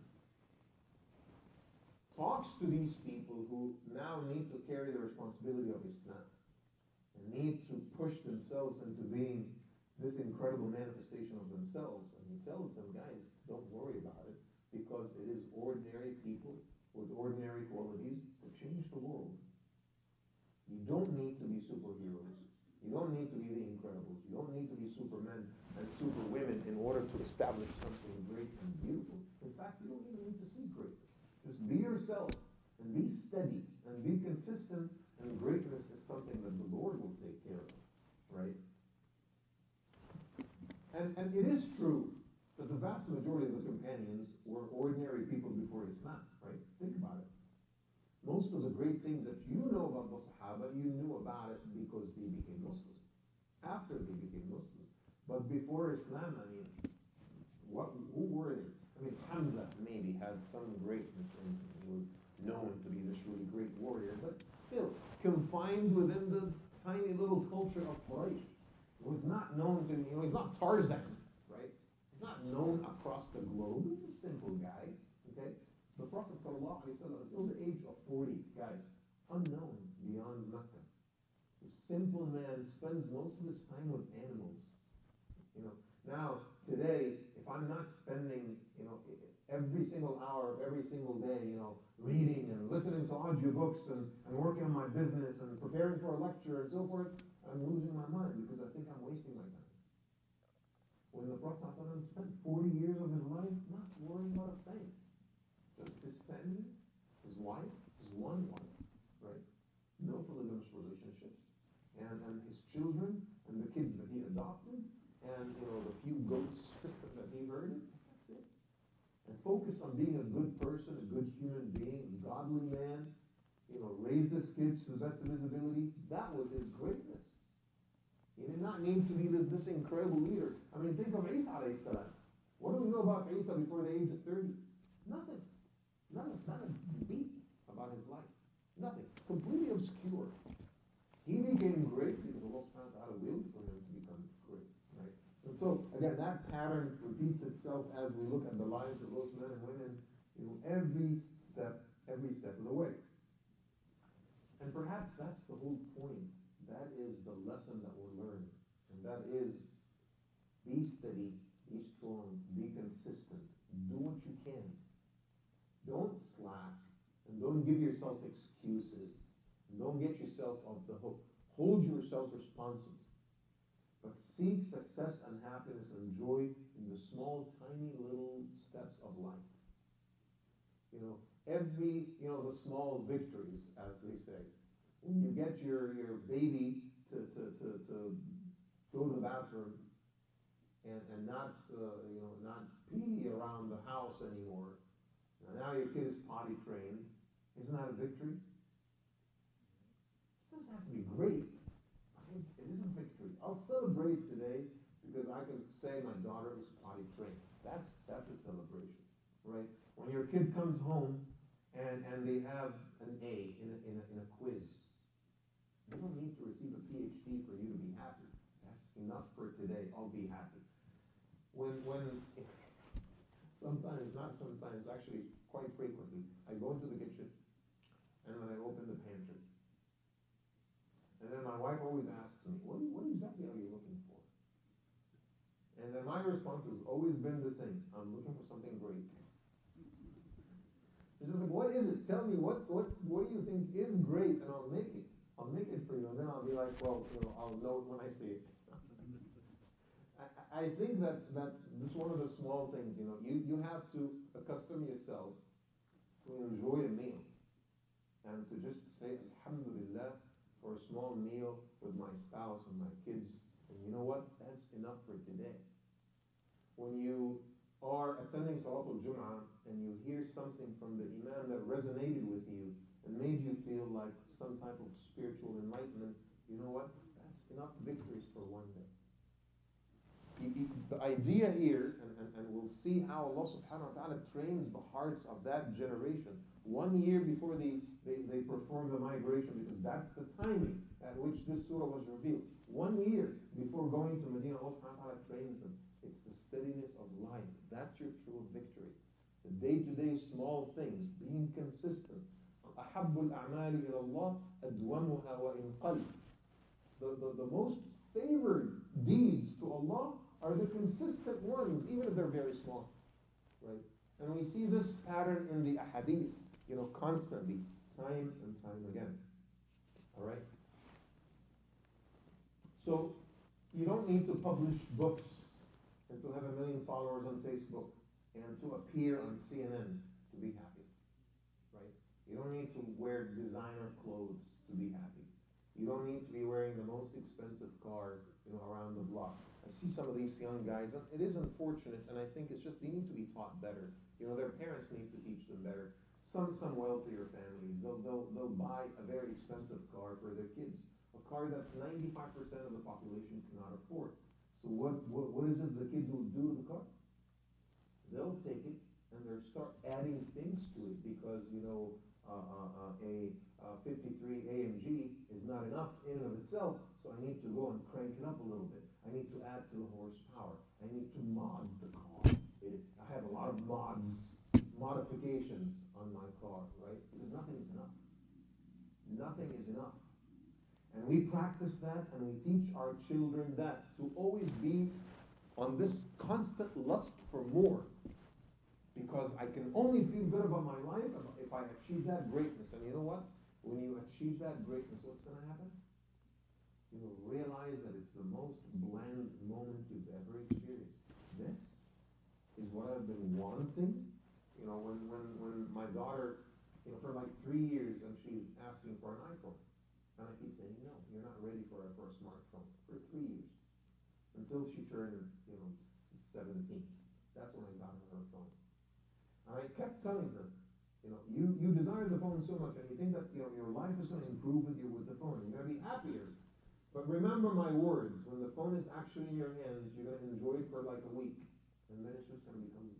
Speaker 1: talks to these people who now need to carry the responsibility of Islam and need to push themselves into being this incredible manifestation of themselves. And he tells them, guys, don't worry about it, because it is ordinary people with ordinary qualities that change the world. You don't need to be superheroes. You don't need to be the Incredibles. You don't need to be supermen and superwomen in order to establish something great and beautiful. In fact, you don't even need to seek greatness. Just be yourself and be steady and be consistent, and greatness is something that the Lord will take care of, right? And it is true that the vast majority of the companions were ordinary people before Islam, right? Think about it. Most of the great things that you know about the Sahaba, you knew about it because they became Muslims. After they became Muslims. But before Islam, I mean, who were they? I mean, Hamza maybe had some greatness and he was known to be this really great warrior, but still confined within the tiny little culture of Quraysh. He was not known to, he's not Tarzan, right? He's not known across the globe. He's a simple guy, okay? The Prophet ﷺ, until the age of 40, guys, unknown beyond Mecca. A simple man spends most of his time with animals. Now, today, if I'm not spending, every single hour of every single day, reading and listening to audiobooks and working on my business and preparing for a lecture and so forth, I'm losing my mind because I think I'm wasting my time. When the Prophet ﷺ spent 40 years of his life not worrying about a thing. Just his family, his wife, his one wife, right? No polygamous relationships. And his children and the kids that he adopted and, the few goats that he herded. That's it. And focus on being a good person, a good human being, a godly man, raise his kids to the best of his ability. That was his greatness. He did not need to be this incredible leader. I mean, think of Isa alayhi salam. What do we know about Isa before the age of 30? Nothing. Not a beat about his life. Nothing. Completely obscure. He became great because Allah subhanahu wa ta'ala willed for him to become great. Right? And so, again, that pattern repeats itself as we look at the lives of those men and women, every step of the way. And perhaps that's the whole point. That is the lesson that we're learning. And that is, be steady, be strong, be consistent. Do what you can. Don't slack, and don't give yourself excuses. And don't get yourself off the hook. Hold yourself responsible. But seek success and happiness and joy in the small, tiny little steps of life. The small victories, as they say. When you get your baby to go to the bathroom and not pee around the house anymore. Now your kid is potty trained. Isn't that a victory? It doesn't have to be great. It is a victory. I'll celebrate today because I can say my daughter is potty trained. That's a celebration, right? When your kid comes home and they have an A in a quiz, you don't need to receive a PhD for you to be happy. That's enough for today. I'll be happy. Sometimes, actually quite frequently, I go into the kitchen and when I open the pantry, and then my wife always asks me, what exactly are you looking for? And then my response has always been the same. I'm looking for something great. It's just like, what is it? Tell me, what do you think is great, and I'll make it. I'll make it for you, and then I'll be like, well, I'll know it when I see it. I think that this is one of the small things, you have to accustom yourself to enjoy a meal and to just say, Alhamdulillah, for a small meal with my spouse and my kids. And you know what? That's enough for today. When you are attending Salatul Jum'ah and you hear something from the Imam that resonated with you and made you feel like some type of spiritual enlightenment, you know what? That's enough victories for one day. The idea here, and we'll see how Allah subhanahu wa ta'ala trains the hearts of that generation 1 year before they perform the migration, because that's the timing at which this surah was revealed. 1 year before going to Medina, Allah subhanahu wa ta'ala trains them. It's the steadiness of life. That's your true victory. The day-to-day small things, being consistent. أَحَبُّ الْأَعْمَالِ إِلَى اللَّهِ أَدْوَمُهَا وَإِنْ قَلَّ. The most favored deeds to Allah are the consistent ones, even if they're very small, right? And we see this pattern in the ahadith, constantly, time and time again. All right? So, you don't need to publish books and to have 1 million followers on Facebook and to appear on CNN to be happy, right? You don't need to wear designer clothes to be happy. You don't need to be wearing the most expensive car, around the block. I see some of these young guys, and it is unfortunate, and I think it's just they need to be taught better. Their parents need to teach them better. Some wealthier families, they'll buy a very expensive car for their kids, a car that 95% of the population cannot afford. So what is it the kids will do to the car? They'll take it and they'll start adding things to it because a 53 AMG is not enough in and of itself, so I need to go and crank it up a little bit. I need to add to the horsepower. I need to mod the car. I have a lot of modifications on my car, right? Because nothing is enough. Nothing is enough. And we practice that and we teach our children that, to always be on this constant lust for more. Because I can only feel good about my life if I achieve that greatness. And you know what? When you achieve that greatness, what's going to happen? You will realize that it's the most bland moment you've ever experienced. This is what I've been wanting. When my daughter, for like 3 years, and she's asking for an iPhone. And I keep saying, no, you're not ready for a smartphone. For 3 years. Until she turned, 17. That's when I got her phone. And I kept telling her, you desire the phone so much, and you think that your life is going to improve with the phone. You're going to be happier. But remember my words. When the phone is actually in your hands, you're going to enjoy it for like a week, and then it's just going to become an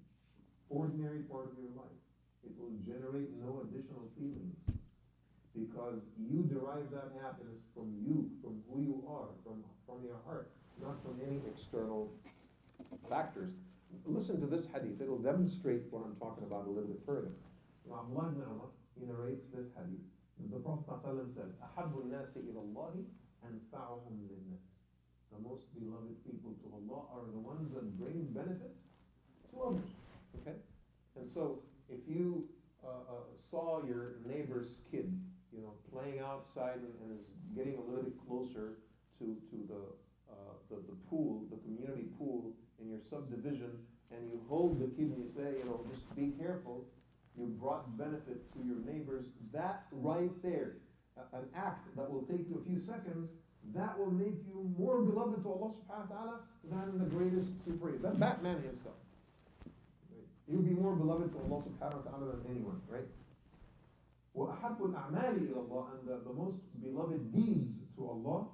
Speaker 1: ordinary part of your life. It will generate no additional feelings because you derive that happiness from you, from who you are, from your heart, not from any external factors. Listen to this hadith. It'll demonstrate what I'm talking about a little bit further. Abdullah ibn Umar, he narrates this hadith. The Prophet ﷺ says, أَحَبُّ النَّاسِ إِلَى اللَّهِ أَنْفَعُهُمْ لِلنَّاسِ. The most beloved people to Allah are the ones that bring benefit to others. Okay? And so, if you saw your neighbor's kid, playing outside and is getting a little bit closer to the pool, the community pool in your subdivision, and you hold the kid and you say, just be careful, you brought benefit to your neighbors. That right there, an act that will take you a few seconds, that will make you more beloved to Allah subhanahu wa ta'ala than the greatest superhero, than Batman himself. Right? He will be more beloved to Allah subhanahu wa ta'ala than anyone, right? وَأَحَبُّ الْأَعْمَالِ إِلَى اللَّهِ, and the most beloved deeds to Allah,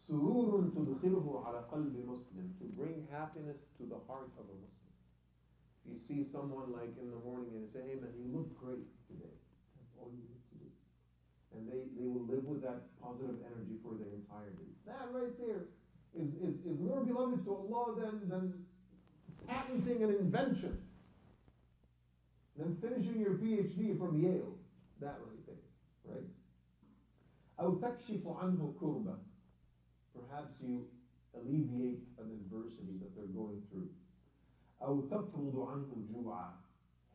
Speaker 1: سُرُورٌ تُدْخِلُهُ عَلَى قَلْبِ مُسْلِمٍ, to bring happiness to the heart of a Muslim. If you see someone like in the morning and you say, hey man, you look great today. That's all you need to do. And they will live with that positive energy for their entire day. That right there is more beloved to Allah than patenting an invention, than finishing your PhD from Yale. That right there, right? أو تكشف عنه كربة, perhaps you alleviate an adversity that they're going through. أو تطرد عنه جوعا,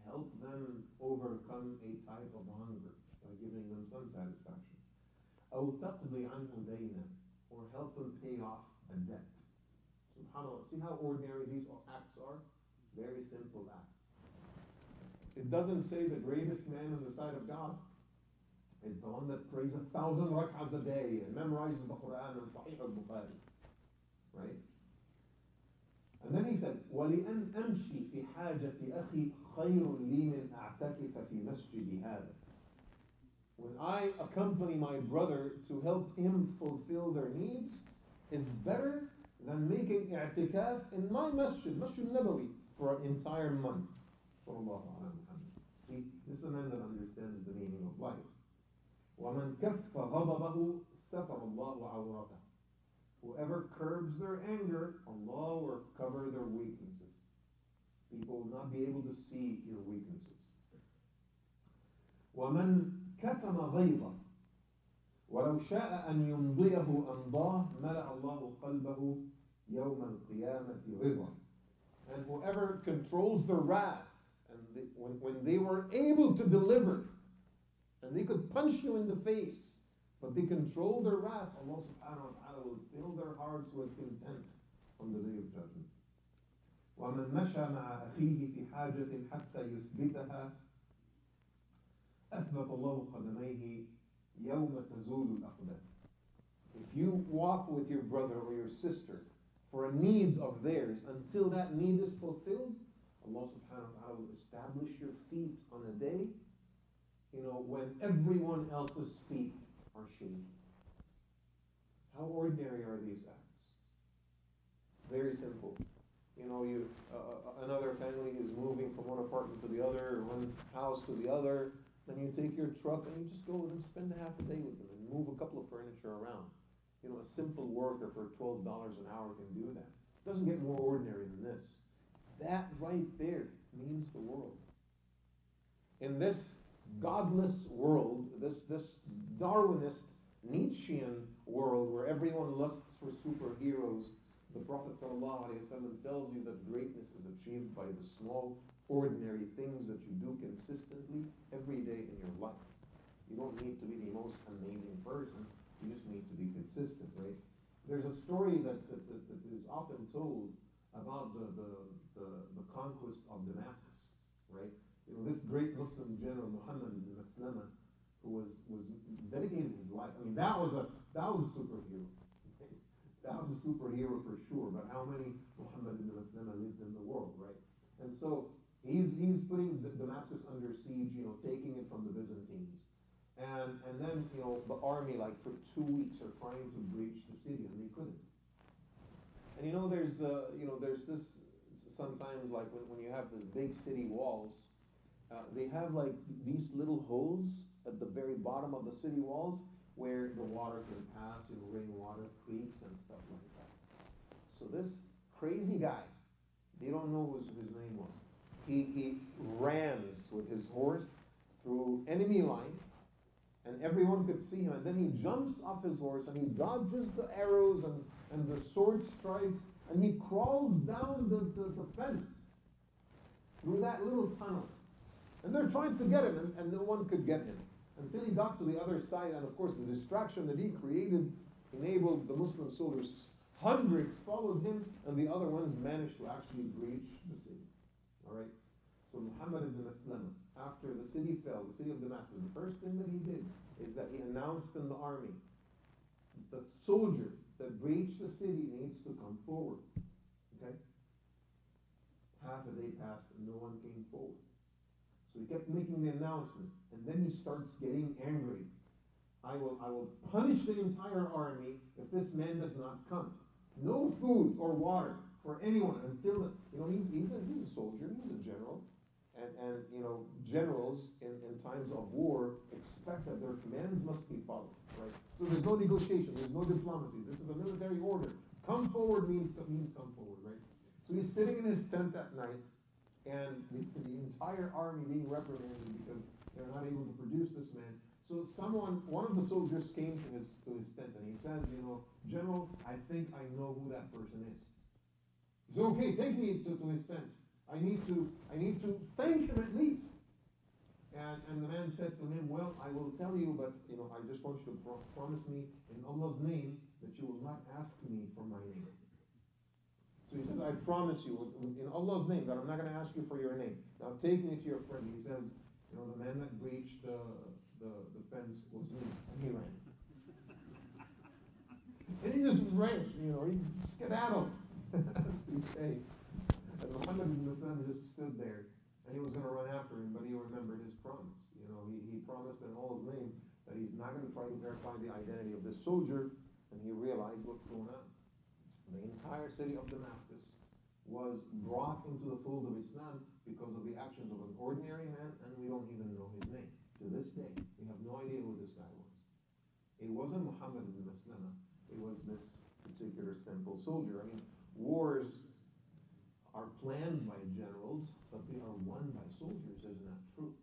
Speaker 1: help them overcome a type of hunger by giving them some satisfaction. أو تقضي عنه دينا, or help them pay off a debt. SubhanAllah, see how ordinary these acts are? Very simple acts. It doesn't say the greatest man on the side of God is the one that prays 1,000 rak'ahs a day and memorizes the Quran and Sahih al-Bukhari. Right? And then he says, وَلِأَنْ أَمْشِي فِي حَاجَةِ أَخِي خَيْرٌ لِي مِنْ أَعْتَكِفَ فِي مَسْجِدِ هَذَا. When I accompany my brother to help him fulfill their needs, is better than making i'tikaf in my masjid, Masjid Nabawi, for an entire month. See, this is a man that understands the meaning of life. وَمَنْ كَفَّ غَضَبَهُ سَتَرَ اللَّهُ عَوْرَتَهُ. Whoever curbs their anger, Allah will cover their weaknesses. People will not be able to see your weaknesses. وَمَنْ كَتَمَ غَيْظَهُ وَلَوْ شَاءَ أَنْ يُمْضِيَهُ أَمْضَاهُ مَلَأَ اللَّهُ قَلْبَهُ يَوْمَ الْقِيَامَةِ رِضًا. And whoever controls their wrath, and when they were able to deliver, and they could punch you in the face, but they control their wrath, Allah subhanahu wa ta'ala will fill their hearts with content on the day of judgment. وَمَنْ مَشَى مَعَ أَخِيهِ فِي حَاجَةٍ حَتَّى يُثْبِتَهَا أَثْبَتَ اللَّهُ قَدَمَيْهِ يَوْمَ تَزُولُ الْأَقْدَامِ. If you walk with your brother or your sister for a need of theirs, until that need is fulfilled, Allah subhanahu wa ta'ala will establish your feet on a day, when everyone else's feet are shaking. How ordinary are these acts? Very simple. Another family is moving from one apartment to the other, or one house to the other, then you take your truck and you just go with them, spend a half a day with them, and move a couple of furniture around. A simple worker for $12 an hour can do that. It doesn't get more ordinary than this. That right there means the world. In this godless world, this Darwinist, Nietzschean world where everyone lusts for superheroes, the Prophet ﷺ tells you that greatness is achieved by the small, ordinary things that you do consistently every day in your life. You don't need to be the most amazing person. You just need to be consistent, right? There's a story that is often told about the conquest of Damascus, right? This great Muslim general, Muhammad ibn Maslama, who was dedicated his life. I mean, that was a superhero. Okay? That was a superhero for sure. But how many Muhammad ibn Maslama lived in the world, right? And so he's putting Damascus under siege, taking it from the Byzantines. And then, the army, for 2 weeks, are trying to breach the city, and they couldn't. And there's this, sometimes, when you have the big city walls, they have, these little holes at the very bottom of the city walls where the water can pass, rainwater, creeks, and stuff like that. So this crazy guy, they don't know what his name was. He ran with his horse through enemy lines, and everyone could see him. And then he jumps off his horse and he dodges the arrows and the sword strikes, and he crawls down the fence through that little tunnel. And they're trying to get him, and no one could get him until he got to the other side. And of course, the distraction that he created enabled the Muslim soldiers. Hundreds followed him, and the other ones managed to actually breach the city. All right. So Muhammad ibn Maslama, after the city fell, the city of Damascus, the first thing that he did is that he announced in the army, the soldier that breached the city needs to come forward. Okay? Half a day passed and no one came forward. So he kept making the announcement, and then he starts getting angry. I will punish the entire army if this man does not come. No food or water for anyone until he's a soldier, he's a general. And generals in times of war expect that their commands must be followed, right? So there's no negotiation, there's no diplomacy. This is a military order. Come forward means come forward, right? So he's sitting in his tent at night, and the entire army being reprimanded because they're not able to produce this man. So one of the soldiers came to his tent, and he says, General, I think I know who that person is. He said, okay, take me to his tent. I need to thank him at least. And the man said to him, well, I will tell you, but I just want you to promise me in Allah's name that you will not ask me for my name. So he says, I promise you in Allah's name that I'm not going to ask you for your name. Now take me to your friend. He says, the man that breached the fence was me, and he ran. And he just ran, he skedaddled, as we say. And Muhammad ibn Maslama just stood there, and he was going to run after him, but he remembered his promise. He promised in Allah's name that he's not going to try to verify the identity of this soldier, and he realized what's going on. The entire city of Damascus was brought into the fold of Islam because of the actions of an ordinary man, and we don't even know his name. To this day, we have no idea who this guy was. It wasn't Muhammad ibn Maslama. It was this particular simple soldier. I mean, wars are planned by generals, but they are won by soldiers. Isn't that true?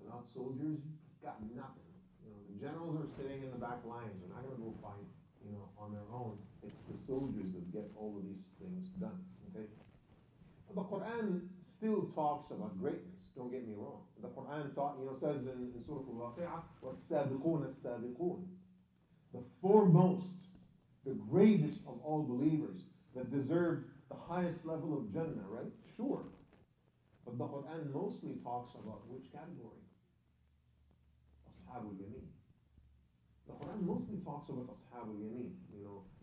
Speaker 1: Without soldiers, you've got nothing. The generals are sitting in the back lines. They're not going to go fight, on their own. It's the soldiers that get all of these things done. Okay? But the Quran still talks about greatness. Don't get me wrong. The Quran says in Surah Al-Waqi'ah, وَالسَّابِقُونَ السَّابِقُونَ, the foremost, the greatest of all believers that deserve the highest level of Jannah, right? Sure. But the Quran mostly talks about which category? Ashabul Yameen. The Quran mostly talks about Ashabul Yameen,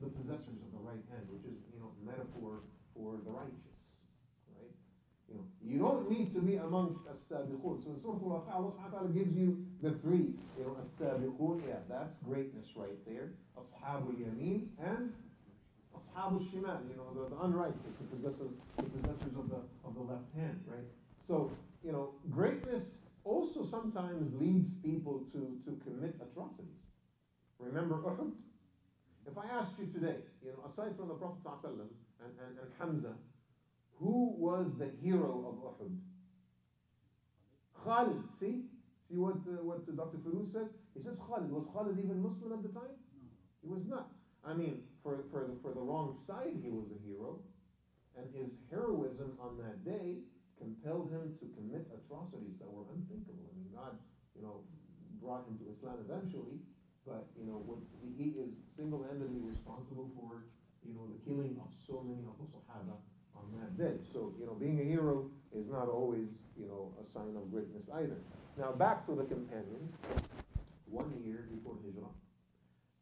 Speaker 1: the possessors of the right hand, which is, metaphor for the righteous, right? You don't need to be amongst as-sabiqun. So in Surah Al-Waqi'ah, Allah subhanahu wa ta'ala gives you the three, as-sabiqun, yeah, that's greatness right there. Ashabul Yameen and Ashabul Shimal, the unrighteous, the possessors of the left hand, right? So, greatness also sometimes leads people to commit atrocities. Remember Uhud? If I asked you today, aside from the Prophet ﷺ and Hamza, who was the hero of Uhud? Khalid. See what Dr. Firuz says? He says Khalid. Was Khalid even Muslim at the time? No. He was not. I mean, for the wrong side, he was a hero, and his heroism on that day compelled him to commit atrocities that were unthinkable. I mean, God, brought him to Islam eventually, but he is single-handedly responsible for the killing of so many of the Sahaba on that day. So being a hero is not always a sign of greatness either. Now back to the companions. 1 year before Hijrah.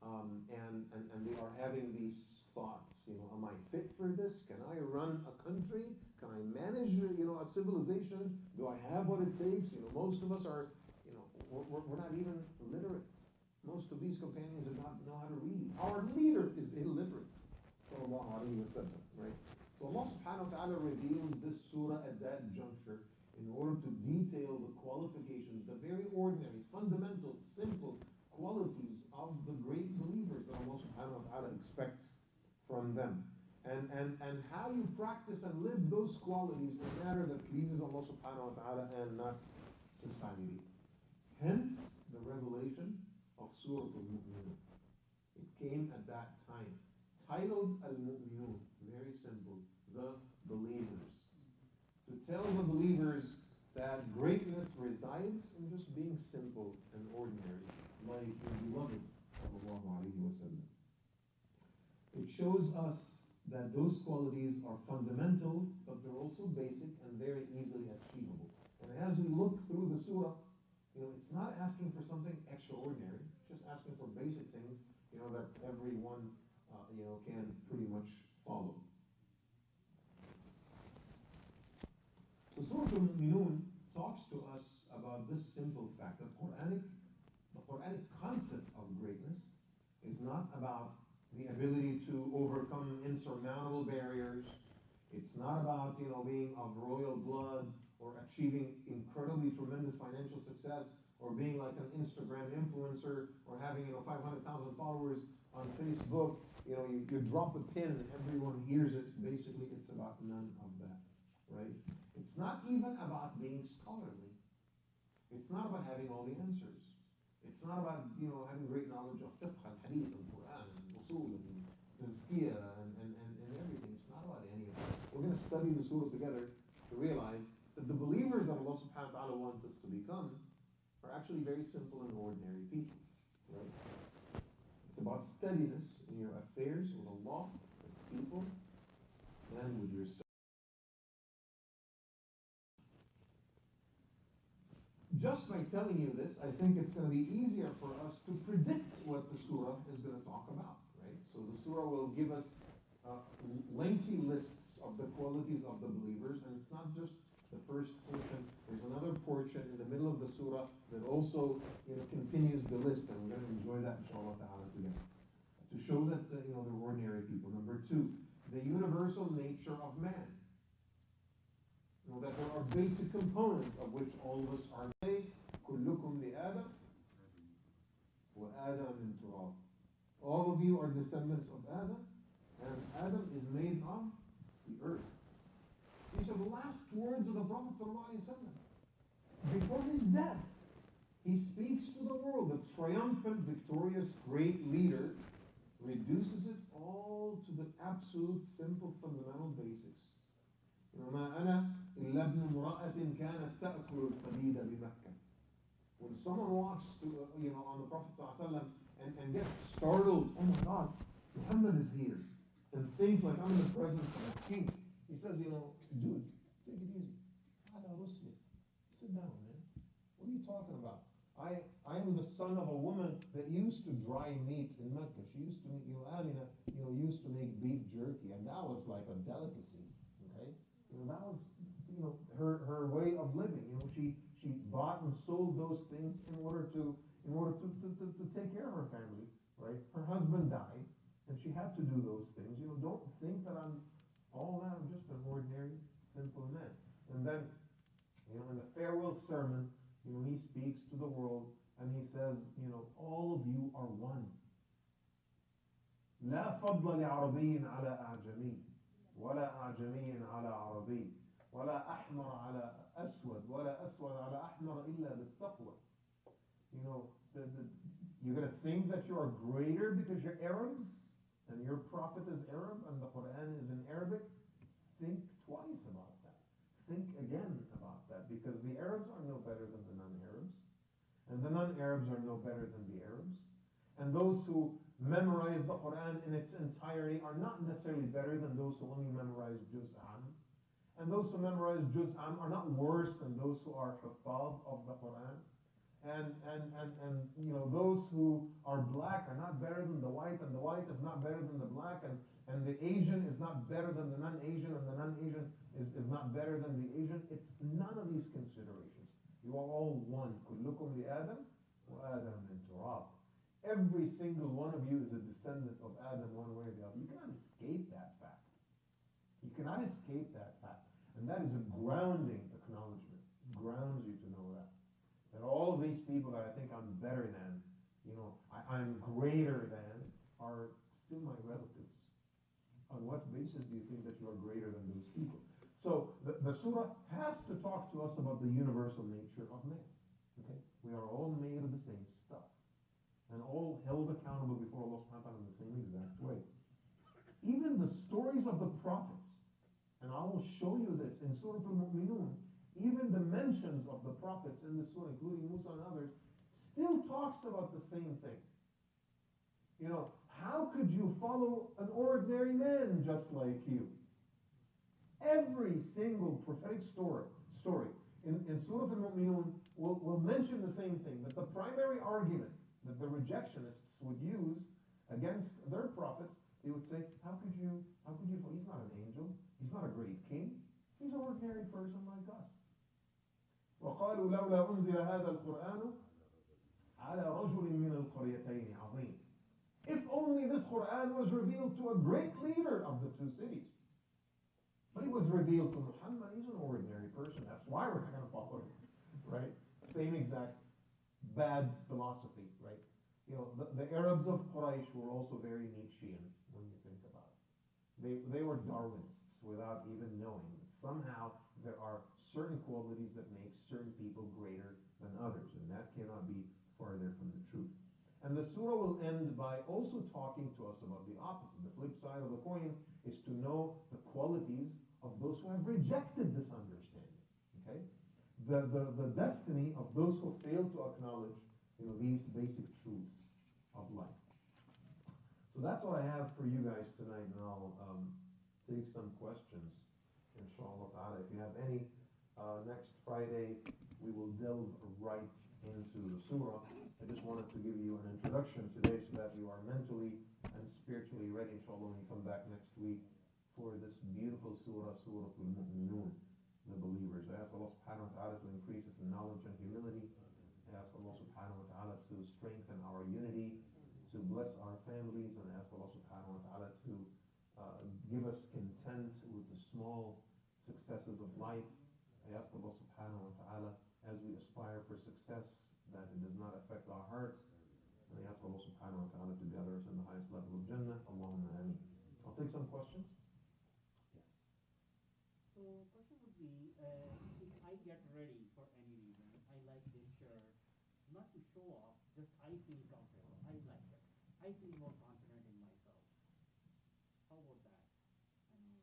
Speaker 1: And they are having these thoughts, am I fit for this? Can I run a country? Can I manage, a civilization? Do I have what it takes? Most of us are, we're not even literate. Most of these companions do not know how to read. Our leader is illiterate. Sallallahu alayhi wa sallam, right? So Allah subhanahu wa ta'ala reveals this surah at that juncture in order to detail the qualifications, the very ordinary, fundamental, simple qualities of the great believers that Allah subhanahu wa ta'ala expects from them. And how you practice and live those qualities in a manner that pleases Allah subhanahu wa ta'ala and not society. Hence, the revelation of Surat al-Mu'minun. It came at that time. Titled Al-Mu'minun, very simple, the believers. To tell the believers that greatness resides in just being simple and ordinary, like your beloved sallallahu alayhi wa sallam. It shows us that those qualities are fundamental, but they're also basic and very easily achievable. And as we look through the surah, it's not asking for something extraordinary, it's just asking for basic things, that everyone, can pretty much follow. The Surah Al-Mu'minun talks to us about this simple fact that the Quranic concept of greatness is not about the ability to overcome insurmountable barriers. It's not about, being of royal blood or achieving incredibly tremendous financial success or being like an Instagram influencer or having, 500,000 followers on Facebook. You drop a pin and everyone hears it. Basically, it's about none of that, right? It's not even about being scholarly. It's not about having all the answers. It's not about, having great knowledge of fiqh and hadith and Quran and usul and tazkiyah and everything. It's not about any of that. We're going to study the surah together to realize that the believers that Allah subhanahu wa ta'ala wants us to become are actually very simple and ordinary people, right? It's about steadiness in your affairs with Allah, with people, and with yourself. Just by telling you this, I think it's going to be easier for us to predict what the surah is going to talk about, right? So the surah will give us lengthy lists of the qualities of the believers, and it's not just the first portion. There's another portion in the middle of the surah that also, continues the list, and we're going to enjoy that, inshallah ta'ala, together. To show that, they're ordinary people. Number two, the universal nature of man. That there are basic components of which all of us are made. كلكم لآدم وآدم من تراب. All of you are descendants of Adam, and Adam is made of the earth. These are the last words of the Prophet ﷺ. Before his death, he speaks to the world. The triumphant, victorious, great leader reduces it all to the absolute, simple, fundamental basics. ما أنا إلا ابن امرأة كانت تأكل القديد بمكة. When someone walks to, on the Prophet ﷺ and gets startled, oh my God, Muhammad is here, and thinks like I'm in the presence of a king, he says, dude, take it easy. Sit down, man. What are you talking about? I am the son of a woman that used to dry meat in Mecca. She used to, Amina, used to make beef jerky, and that was like a delicacy. Okay, that was, her way of living. She bought and sold those things in order to take care of her family. Right? Her husband died, and she had to do those things. Don't think that I'm all that. I'm just an ordinary, simple man. And then, in the farewell sermon, he speaks to the world and he says, all of you are one. لا فضل لعربي على أعجمي ولا أعجمي على عربي ولا أحمر على أسود ولا أسود على أحمر إلا بالتقوى. You're going to think that you are greater because you're Arabs and your prophet is Arab and the Quran is in Arabic. Think twice about that. Think again about that, because the Arabs are no better than the non-Arabs, and the non-Arabs are no better than the Arabs, and those who memorize the Quran in its entirety are not necessarily better than those who only memorize Juz'an, and those who memorize Juz'an are not worse than those who are Huffaz of the Quran, and those who are black are not better than the white, and the white is not better than the black, and the Asian is not better than the non-Asian, and the non-Asian is not better than the Asian. It's none of these considerations. You are all one. كلكم لآدم وآدم من تراب. Every single one of you is a descendant of Adam one way or the other. You cannot escape that fact. You cannot escape that fact. And that is a grounding acknowledgement. It grounds you to know that. That all of these people that I think I'm better than, I'm greater than, are still my relatives. On what basis do you think that you are greater than those people? So the surah has to talk to us about the universal nature of man. Okay? We are all made of the same stuff, and all held accountable before Allah subhanahu wa ta'ala in the same exact way. Even the stories of the prophets, and I will show you this in Surah Al-Mu'minun, even the mentions of the prophets in the surah, including Musa and others, still talks about the same thing. You know, how could you follow an ordinary man just like you? Every single prophetic story in Surah Al-Mu'minun will mention the same thing, that the primary argument that the rejectionists would use against their prophets, they would say, how could you follow? He's not an angel, he's not a great king, he's an ordinary person like us. وَقَالُوا لَوْلَا أُنزِلَ هَذَا الْقُرْآنُ عَلَى رَجُلٍ مِّنَ الْقَرْيَتَيْنِ عَظِيمٍ. If only this Qur'an was revealed to a great leader of the two cities. But it was revealed to Muhammad. He's an ordinary person. That's why we're not going to follow him, right? Same exact bad philosophy, right? You know, the Arabs of Quraysh were also very Nietzschean when you think about it. They were Darwinists without even knowing that somehow there are certain qualities that make certain people greater than others, and that cannot be farther from the truth. And the surah will end by also talking to us about the opposite. The flip side of the coin is to know the qualities of those who have rejected this understanding. Okay? The destiny of those who fail to acknowledge, you know, these basic truths of life. So that's what I have for you guys tonight, and I'll take some questions, inshallah ta'ala. If you have any, next Friday we will delve right into the surah. I just wanted to give you an introduction today so that you are mentally and spiritually ready, inshallah, when you come back next week for this beautiful surah, Surah Al-Mu'minun, the believers. I ask Allah subhanahu wa ta'ala to increase us in knowledge and humility. I ask Allah subhanahu wa ta'ala to strengthen our unity, to bless our families, and I ask Allah subhanahu wa ta'ala to give us content with the small successes of life. I ask Allah subhanahu wa ta'ala, as we aspire for success, that it does not affect our hearts. And I ask Allah subhanahu wa ta'ala to gather us in the highest level of Jannah. Allahumma ameen. I'll take some questions.
Speaker 2: Yes. So, question would be, if I get ready for any reason, I like this shirt, not to show off, just I feel comfortable. I like it. I feel more confident in myself. How about that? I mean,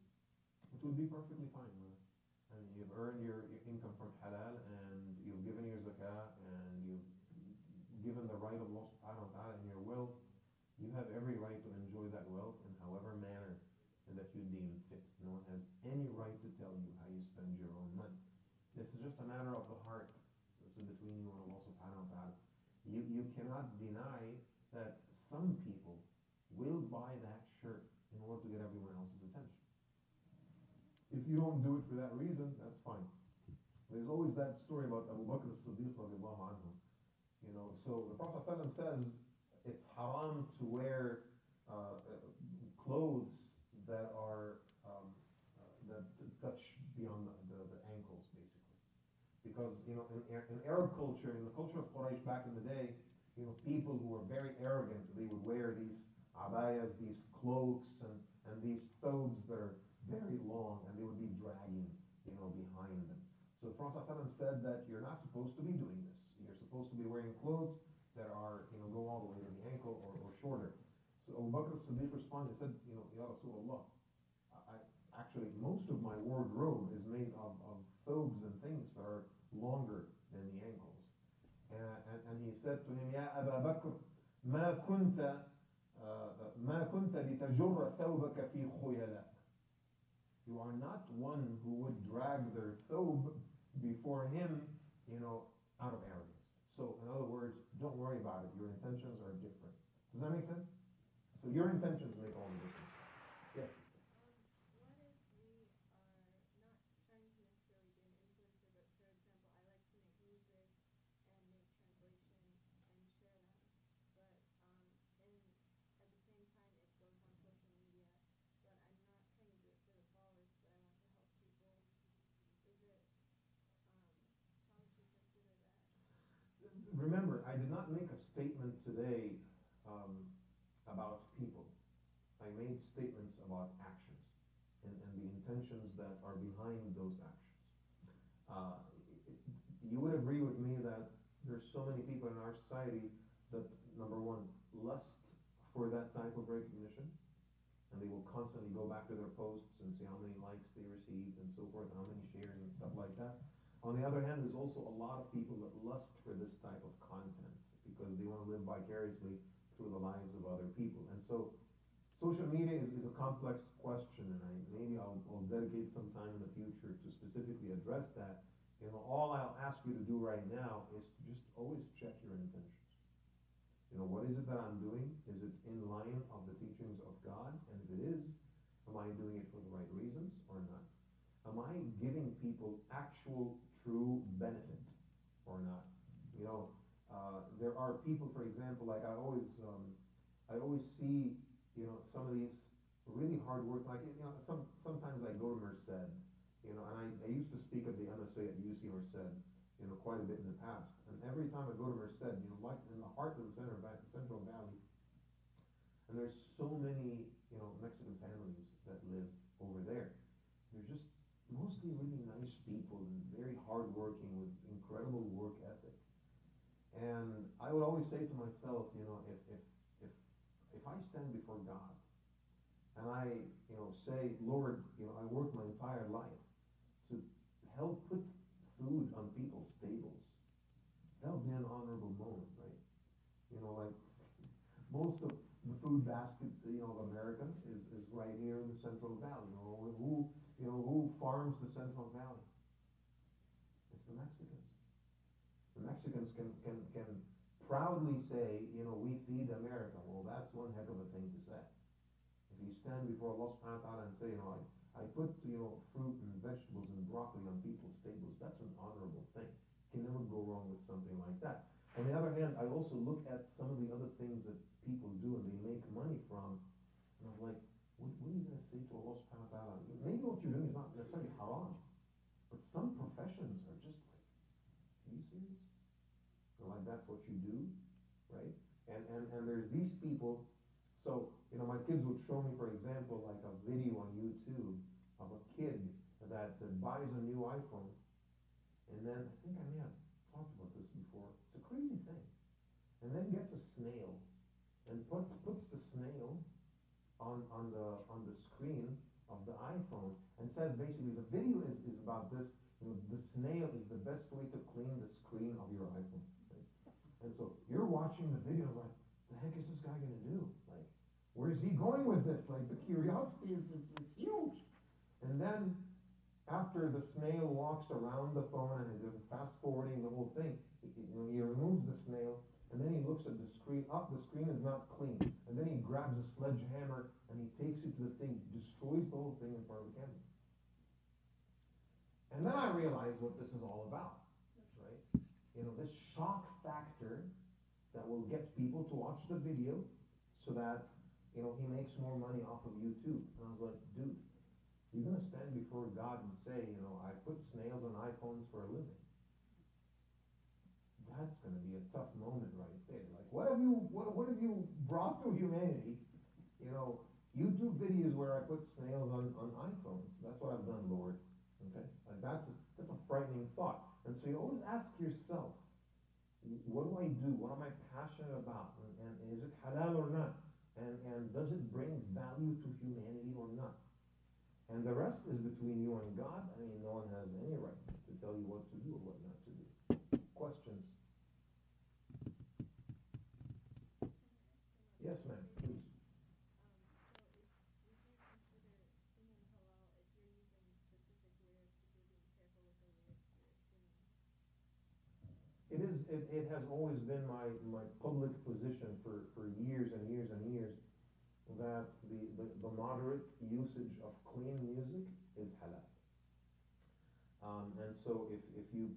Speaker 1: It would be perfectly fine, brother. I mean, you've earned your income from halal, and you've given your zakah, and you've given the right of Allah subhanahu wa ta'ala in your wealth. You have every right to enjoy that wealth in however manner that you deem fit. No one has any right to tell you how you spend your own money. This is just a matter of the heart. This is between you and Allah subhanahu wa ta'ala. You cannot deny that some people will buy that shirt in order to get everyone else's attention. If you don't do it for that reason, that's fine. There's always that story about Abu Bakr as-Siddiq radiallahu anhu. You know, so the Prophet ﷺ says it's haram to wear clothes that are that touch beyond the ankles, basically, because you know in Arab culture, in the culture of Quraysh back in the day, you know, people who were very arrogant, they would wear these abayas, these cloaks, and these thobes that are very long, and they would be dragging, you know, behind them. So the Prophet ﷺ said that you're not supposed to be doing this. You're supposed to be wearing clothes that are, you know, go all the way to the ankle or shorter. So Abu Bakr as-Siddiq responded and said, you know, Ya Rasulullah, actually most of my wardrobe is made of thobes and things that are longer than the ankles. And he said to him, Ya Aba Bakr, ما كنت لتجر ثوبك في خيلاء. You are not one who would drag their thobe before him, you know, out of arrogance. So, in other words, don't worry about it. Your intentions are different. Does that make sense? So your intentions make all the difference. Yes?
Speaker 3: What if we are not trying to necessarily be an influencer, but for example, I like to make music and make translations and share them, but at the same time it goes on social media, but I'm not trying to do it for the followers, but I want to help people. Is it, how would you consider that?
Speaker 1: Remember, I did not make a statement today about people. I made statements about actions and the intentions that are behind those actions. You would agree with me that there's so many people in our society that, number one, lust for that type of recognition, and they will constantly go back to their posts and see how many likes they received and so forth, and how many shares and stuff like that. On the other hand, there's also a lot of people that lust for this type of content because they want to live vicariously through the lives of other people. And so social media is a complex question, and maybe I'll dedicate some time in the future to specifically address that. You know, all I'll ask you to do right now is to just always check your intentions. You know, what is it that I'm doing? Is it in line of the teachings of God? And if it is, am I doing it for the right reasons or not? Am I giving people actual, true benefit or not? You know, there are people, for example, like I always see, you know, some of these really hard work, like, you know, sometimes I go to Merced, you know, and I used to speak at the MSA at UC Merced, you know, quite a bit in the past. And every time I go to Merced, you know, like in the heart of the Central Valley, and there's so many, you know, Mexican families that live over there. They're just mostly really nice people and very hardworking with incredible work ethic. And I would always say to myself, you know, if I stand before God and I, you know, say, Lord, you know, I worked my entire life to help put food on people's tables, that'll be an honorable moment, right? You know, like most of the food basket, you know, of America is right here in the Central Valley. You know, who farms the Central Valley? It's the Mexicans. The Mexicans can proudly say, you know, we feed America. Well, that's one heck of a thing to say. If you stand before Allah subhanahu wa ta'ala and say, you know, I put, you know, fruit and vegetables and broccoli on people's tables, that's an honorable thing. You can never go wrong with something like that. On the other hand, I also look at some of the other things that people do and they make money from, and I was like, what are you going to say to Allah subhanahu wa ta'ala? Maybe what you're doing is not necessarily haram, but some professions are just like, are you serious? Like that's what you do, right? And there's these people. So, you know, my kids would show me, for example, like a video on YouTube of a kid that buys a new iPhone, and then I think I may have talked about this before. It's a crazy thing, and then gets a snail and puts the snail on the screen of the iPhone and says basically the video is about this. You know, the snail is the best way to clean the screen of your iPhone. And so you're watching the video like, the heck is this guy going to do? Like, where's he going with this? Like, the curiosity is huge. And then after the snail walks around the phone and is fast forwarding the whole thing, he removes the snail and then he looks at the screen. The screen is not clean. And then he grabs a sledgehammer and he takes it to the thing, destroys the whole thing in front of the camera. And then I realized what this is all about. You know, this shock factor that will get people to watch the video so that, you know, he makes more money off of YouTube. And I was like, dude, you're going to stand before God and say, you know, I put snails on iPhones for a living. That's going to be a tough moment right there. Like, what have you brought to humanity? You know, YouTube videos where I put snails on iPhones. That's what I've done, Lord. Okay? Like that's a frightening thought. And so you always ask yourself, what do I do? What am I passionate about? And is it halal or not? And does it bring value to humanity or not? And the rest is between you and God. I mean, no one has any right to tell you what to do or what not to do. Questions? Yes, ma'am, please. It has always been my public position for years and years and years that the moderate usage of clean music is halal. And so if you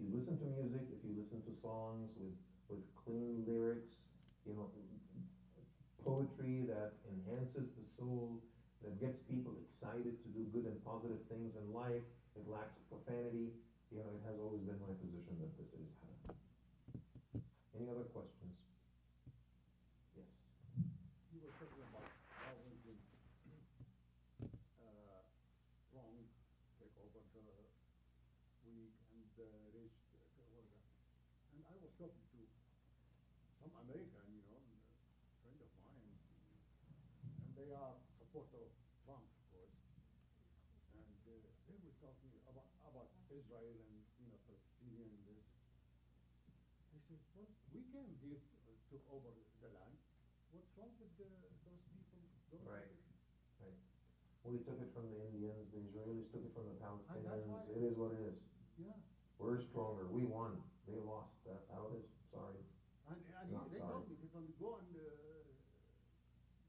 Speaker 1: listen to music, if you listen to songs with clean lyrics, you know, poetry that enhances the soul, that gets people excited to do good and positive things in life, it lacks profanity. You know, it has always been my position that this is halal. Any other questions? Yes.
Speaker 4: You were talking about how when the strong take over the weak and the rich take over the talking to some American, friend of mine, and they are supporter of Trump, of course, and they were talking about Israel and Palestinian and this. They said, well, we can give took over the land. What's wrong with those people going
Speaker 1: Right.
Speaker 4: there?
Speaker 1: Right. We took it from the Indians, the Israelis took it from the
Speaker 4: that's
Speaker 1: Palestinians.
Speaker 4: why-
Speaker 1: It is what it is.
Speaker 4: Yeah.
Speaker 1: We're stronger. We won. They lost. That's how it is. Sorry.
Speaker 4: And
Speaker 1: Not
Speaker 4: they
Speaker 1: sorry.
Speaker 4: told me they can go and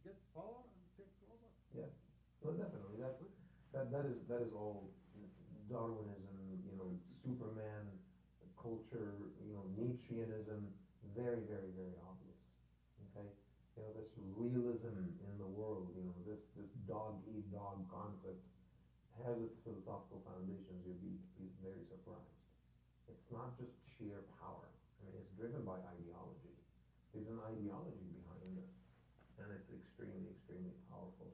Speaker 4: get power and take over.
Speaker 1: Yeah. No, definitely. That is all Darwinism, Superman culture, Nietzscheanism, very, very, very obvious. Okay? This realism in the world, this dog eat dog concept has its philosophical foundations. You'd be very surprised. It's not just sheer power. I mean, it's driven by ideology. There's an ideology behind this, and it's extremely, extremely powerful.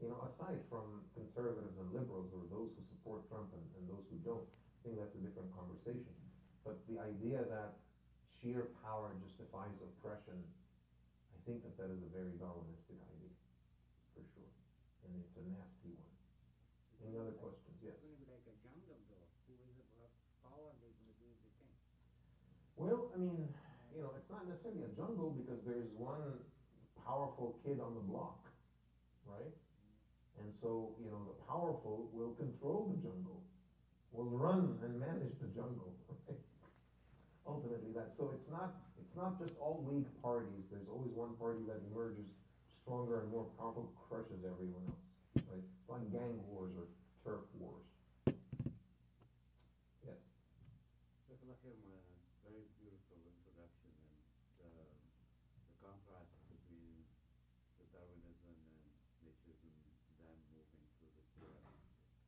Speaker 1: Aside from conservatives and liberals, or those who support Trump and those who don't, I think that's a different conversation. But the idea that sheer power justifies oppression, I think that is a very Darwinistic idea, for sure. And it's a nasty one. Any other questions? Yes.
Speaker 5: It's going to be like a jungle, though. Whoever has power, they're going to do the thing.
Speaker 1: Well, I mean, it's not necessarily a jungle because there's one powerful kid on the block, right? And so, the powerful will control the jungle, will run and manage the jungle, right? Ultimately, so it's not just all weak parties. There's always one party that emerges stronger and more powerful, crushes everyone else, right? It's like gang wars or turf wars. Yes.
Speaker 6: Very beautiful introduction, and the contrast between the Darwinism and Nietzscheism, then moving to the Surat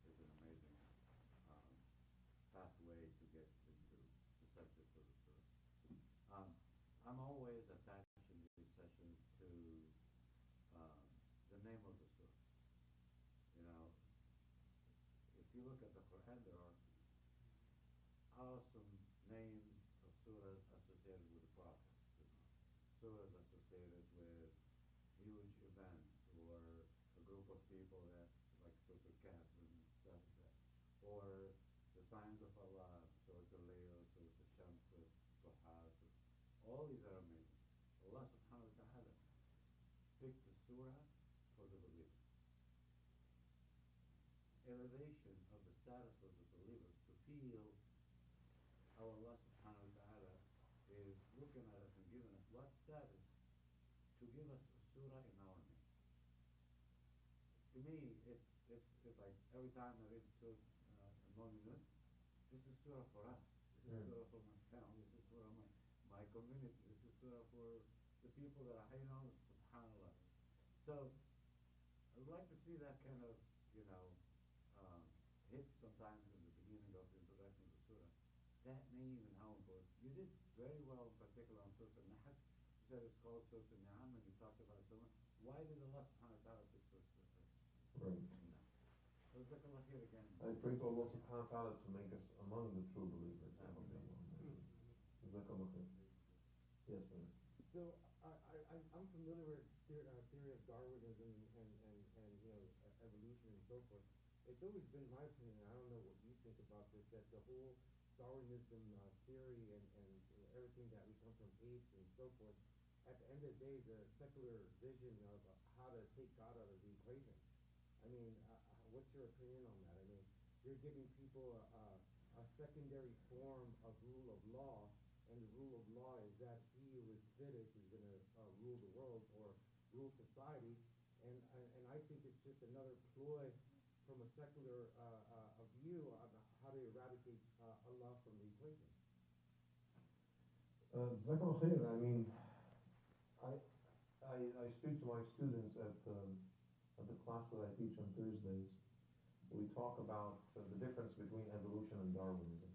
Speaker 6: is an amazing pathway to get into the subject of the Surat. I'm always attaching these sessions to the name of the Surah. If you look at the Quran, there are awesome names of surahs associated with the Prophet. Surahs associated with huge events, or a group of people that, like Surah Al-Kahf and stuff like that. Or the signs of Allah, Surah Al-Layl, Surah Al-Shams, Duha. All these are amazing. Allah subhanahu wa ta'ala picked the surah for the believers. Elevation of the status of the believers to feel how Allah subhanahu wa ta'ala is looking at us and giving us what status to give us a surah in our name. To me, it's like every time I read Surah Al-Mu'minun, this is surah for us. This is surah for my family. This is surah for my community. This is surah for the people that I know, subhanAllah. So I would like to see that kind of, hit sometimes in the beginning of the introduction of the surah. That name and how important. You did very well, in particular on Surah Al-Nahl. You said it's called Surah Al-Ni'am, and you talked about so much. Why did Allah subhanahu wa ta'ala pick Surah Al-Ni'am?
Speaker 1: Right.
Speaker 6: So Jazakallah khair again.
Speaker 1: I pray to Allah subhanahu wa ta'ala to make us among the true believers. Jazakallah khair. Yes, ma'am.
Speaker 7: So I'm familiar with theory of Darwinism and evolution and so forth. It's always been my opinion, I don't know what you think about this, that the whole Darwinism theory and everything that we come from apes and so forth, at the end of the day, the secular vision of how to take God out of the equation. I mean, what's your opinion on that? I mean, you're giving people a secondary form of rule of law, and the rule of law is that he who is fittest is going to rule the world or rule society, and I think it's just another ploy from a secular view on how to eradicate Allah from the equation.
Speaker 1: Jazakallah khair. I mean, I speak to my students at the class that I teach on Thursdays. We talk about the difference between evolution and Darwinism.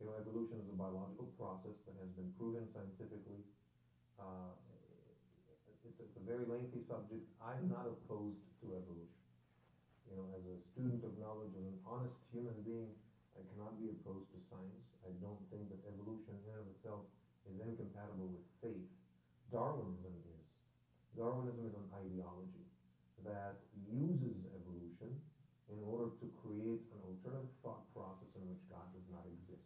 Speaker 1: Evolution is a biological process that has been proven scientifically. It's a very lengthy subject. I'm not opposed to evolution. As a student of knowledge, as an honest human being, I cannot be opposed to science. I don't think that evolution in and of itself is incompatible with faith. Darwinism is. Darwinism is an ideology that uses evolution in order to create an alternative thought process in which God does not exist.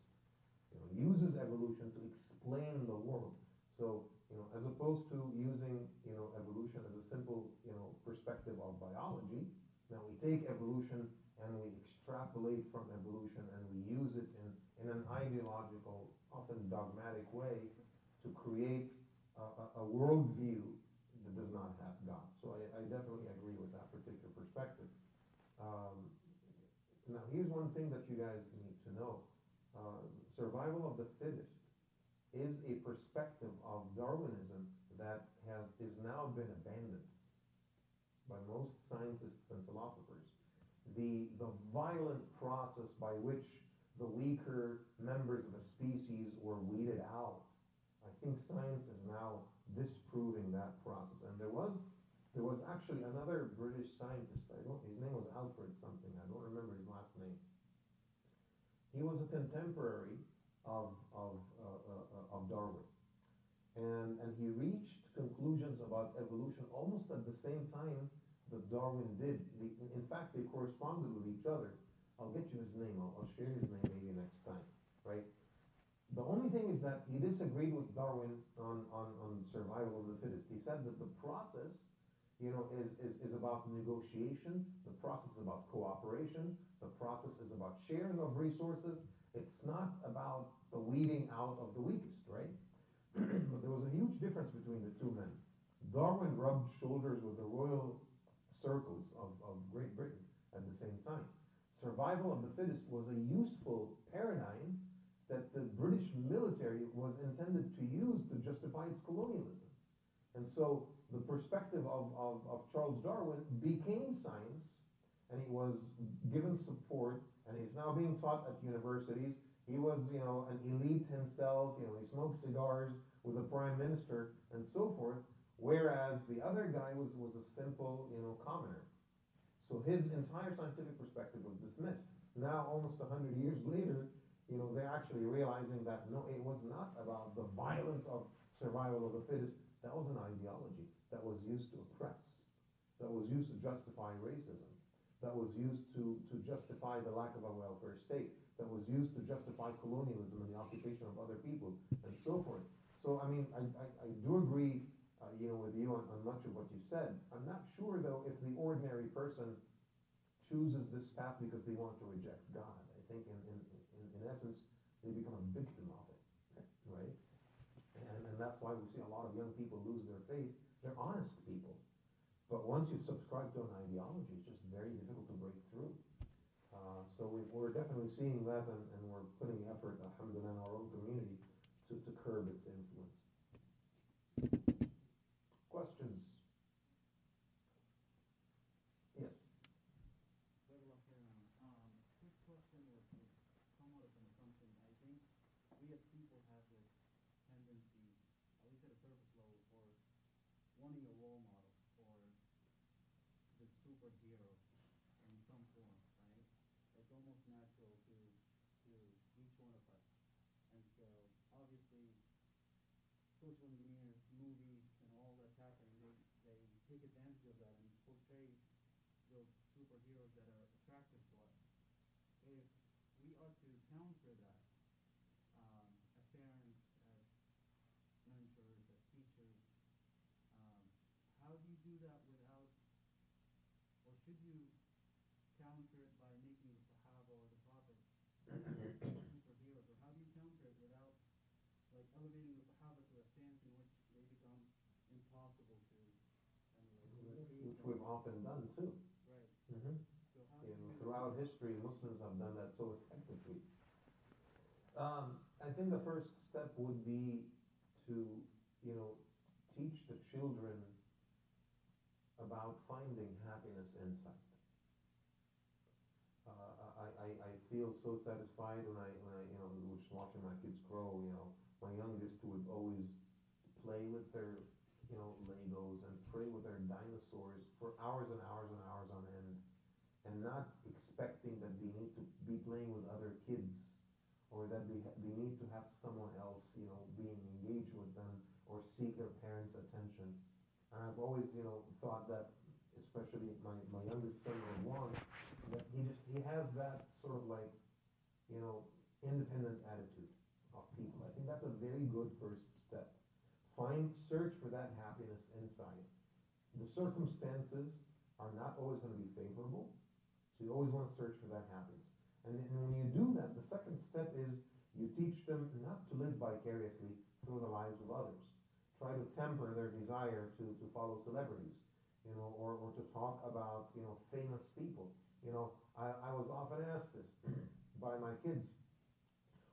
Speaker 1: Uses evolution to explain the world. So, as opposed to using, evolution as a simple, perspective of biology, now we take evolution and we extrapolate from evolution and we use it in an ideological, often dogmatic way to create a worldview that does not have God. So I definitely agree with that particular perspective. Now, here's one thing that you guys need to know. Survival of the fittest is a perspective of Darwinism that is now been abandoned by most scientists and philosophers. The violent process by which the weaker members of a species were weeded out, I think science is now disproving that process. And there was actually another British scientist. His name was Alfred something. I don't remember his last name. He was a contemporary of Darwin, and he reached conclusions about evolution almost at the same time that Darwin did. In fact, they corresponded with each other. I'll get you his name. I'll share his name maybe next time, right? The only thing is that he disagreed with Darwin on survival of the fittest. He said that the process, is about negotiation. The process is about cooperation. The process is about sharing of resources. It's not about the weeding out of the weakest, right? But there was a huge difference between the two men. Darwin rubbed shoulders with the royal circles of Great Britain at the same time. Survival of the fittest was a useful paradigm that the British military was intended to use to justify its colonialism. And so the perspective of Charles Darwin became science, and he was given support, and he's now being taught at universities. He was, an elite himself, he smoked cigars with the prime minister and so forth, whereas the other guy was a simple, commoner. So his entire scientific perspective was dismissed. Now, almost 100 years later, they're actually realizing that no, it was not about the violence of survival of the fittest. That was an ideology that was used to oppress, that was used to justify racism, that was used to justify the lack of a welfare state, that was used to justify colonialism and the occupation of other people, and so forth. So, I do agree, with you on much of what you said. I'm not sure, though, if the ordinary person chooses this path because they want to reject God. I think, in essence, they become a victim of it, right? And that's why we see a lot of young people lose their faith. They're honest people. But once you subscribe to an ideology, it's just very difficult to break through. So we're definitely seeing that, and we're putting effort, alhamdulillah, in our own community to curb its influence. Questions? Yes.
Speaker 2: Quick question was somewhat of an assumption. I think we as people have this tendency, at least at a surface level, for wanting a role model or the superhero in some form, right? It's almost natural to each one of us. And so, obviously, social engineers, movies, and all that's happening, they take advantage of that and portray those superheroes that are attractive to us. If we are to counter that, as parents, as mentors, as teachers, how do you do that without, or should you counter it by making the Sahaba or the Prophet superheroes, or how do you counter it without, elevating the Sahaba to a stance in which they become impossible to emulate?
Speaker 1: Which we've often done, too.
Speaker 2: Right.
Speaker 1: Mm-hmm.
Speaker 2: So how do you
Speaker 1: Throughout history, Muslims have done that so effectively. I think the first step would be to, teach the children about finding happiness in sight. I feel so satisfied when I was watching my kids grow. My youngest would always play with their, Legos and play with their dinosaurs for hours and hours and hours on end, and not expecting that they need to be playing with other kids or that they need to have someone else, being engaged with them or seek their parents' attention. And I've always, thought that, especially my youngest son, Juan, that he has that sort of like, independent attitude of people. I think that's a very good first step. Search for that happiness inside. The circumstances are not always going to be favorable, so you always want to search for that happiness. And when you do that, the second step is you teach them not to live vicariously through the lives of others. Try to temper their desire to follow celebrities, or to talk about, famous people. I was often asked this by my kids.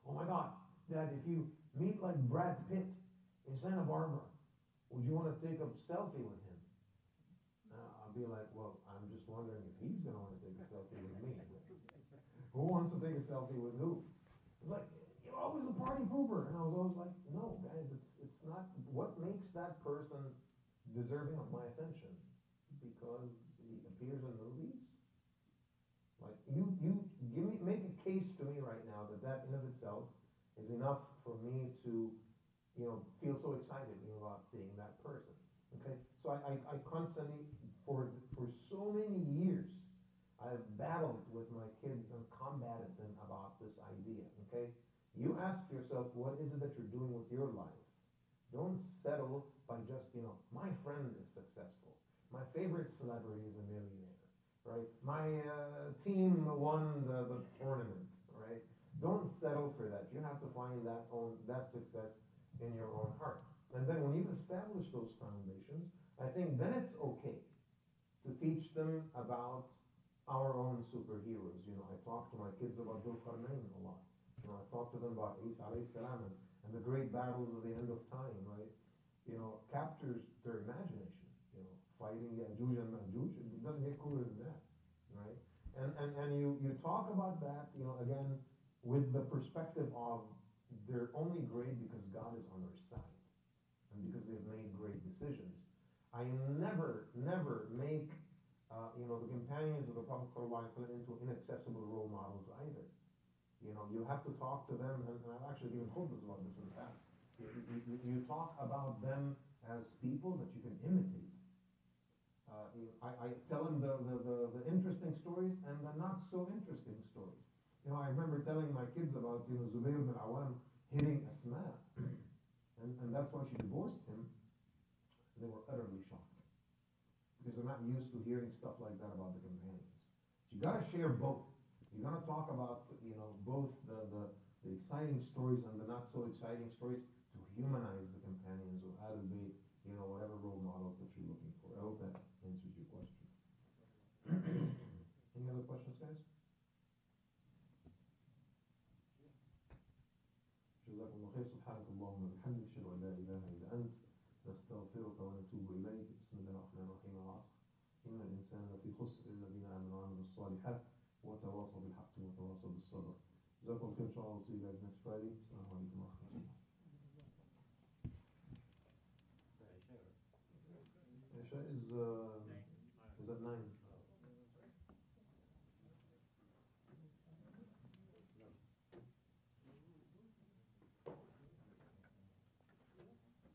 Speaker 1: Oh my God, Dad, if you meet like Brad Pitt in Santa Barbara, would you want to take a selfie with him? I'll be like, well, I'm just wondering if he's going to want to take a selfie with me. Who wants to take a selfie with who? It's like, you're always a party pooper. And I was always like, no, guys, it's not. What makes that person deserving of my attention? Because he appears in movies? Like, make a case to me right now that in of itself is enough for me to, feel so excited, about seeing that person. Okay? So I constantly, for so many years, I've battled with my kids and combated them about this idea. Okay? You ask yourself, what is it that you're doing with your life? Don't settle by just, my friend is successful. My favorite celebrity is a millionaire, right? My team won the tournament, right? Don't settle for that. You have to find that success in your own heart. And then when you've established those foundations, I think then it's okay to teach them about our own superheroes. I talk to my kids about Dhul Qarnayn a lot. I talk to them about Isa alayhi salam and the great battles of the end of time, right? Captures their imagination. Fighting Ya'juj and Ma'juj, it doesn't get cooler than that, right? And you talk about that, again, with the perspective of they're only great because God is on their side and because they've made great decisions. I never make the companions of the Prophet ﷺ into inaccessible role models either. You have to talk to them, and I've actually given khutbahs about this in the past. You talk about them as people that you can imitate. I tell them the interesting stories and the not so interesting stories. I remember telling my kids about Zubayr bin Awam hitting Asma, and that's why she divorced him. And they were utterly shocked because they're not used to hearing stuff like that about the companions. So you got to share both. You got to talk about both the exciting stories and the not so exciting stories to humanize the companions of Ahlul Bayt, whatever role models that you're looking for. I hope that answers your question. Any other questions, guys? جزاكم الله خير. سبحانك اللهم وبحمدك أشهد أن لا إله إلا أنت نستغفرك ونتوب إليك. بسم الله الرحمن الرحيم. العصر إن الإنسان لفي خسر إلا الذين آمنوا وعملوا الصالحات وتواصوا بالحق وتواصوا بالصبر. جزاكم الله خير. Inshallah, we'll see you guys next Friday. Assalamu alaikum wa rahmatullah. Isha is at 9.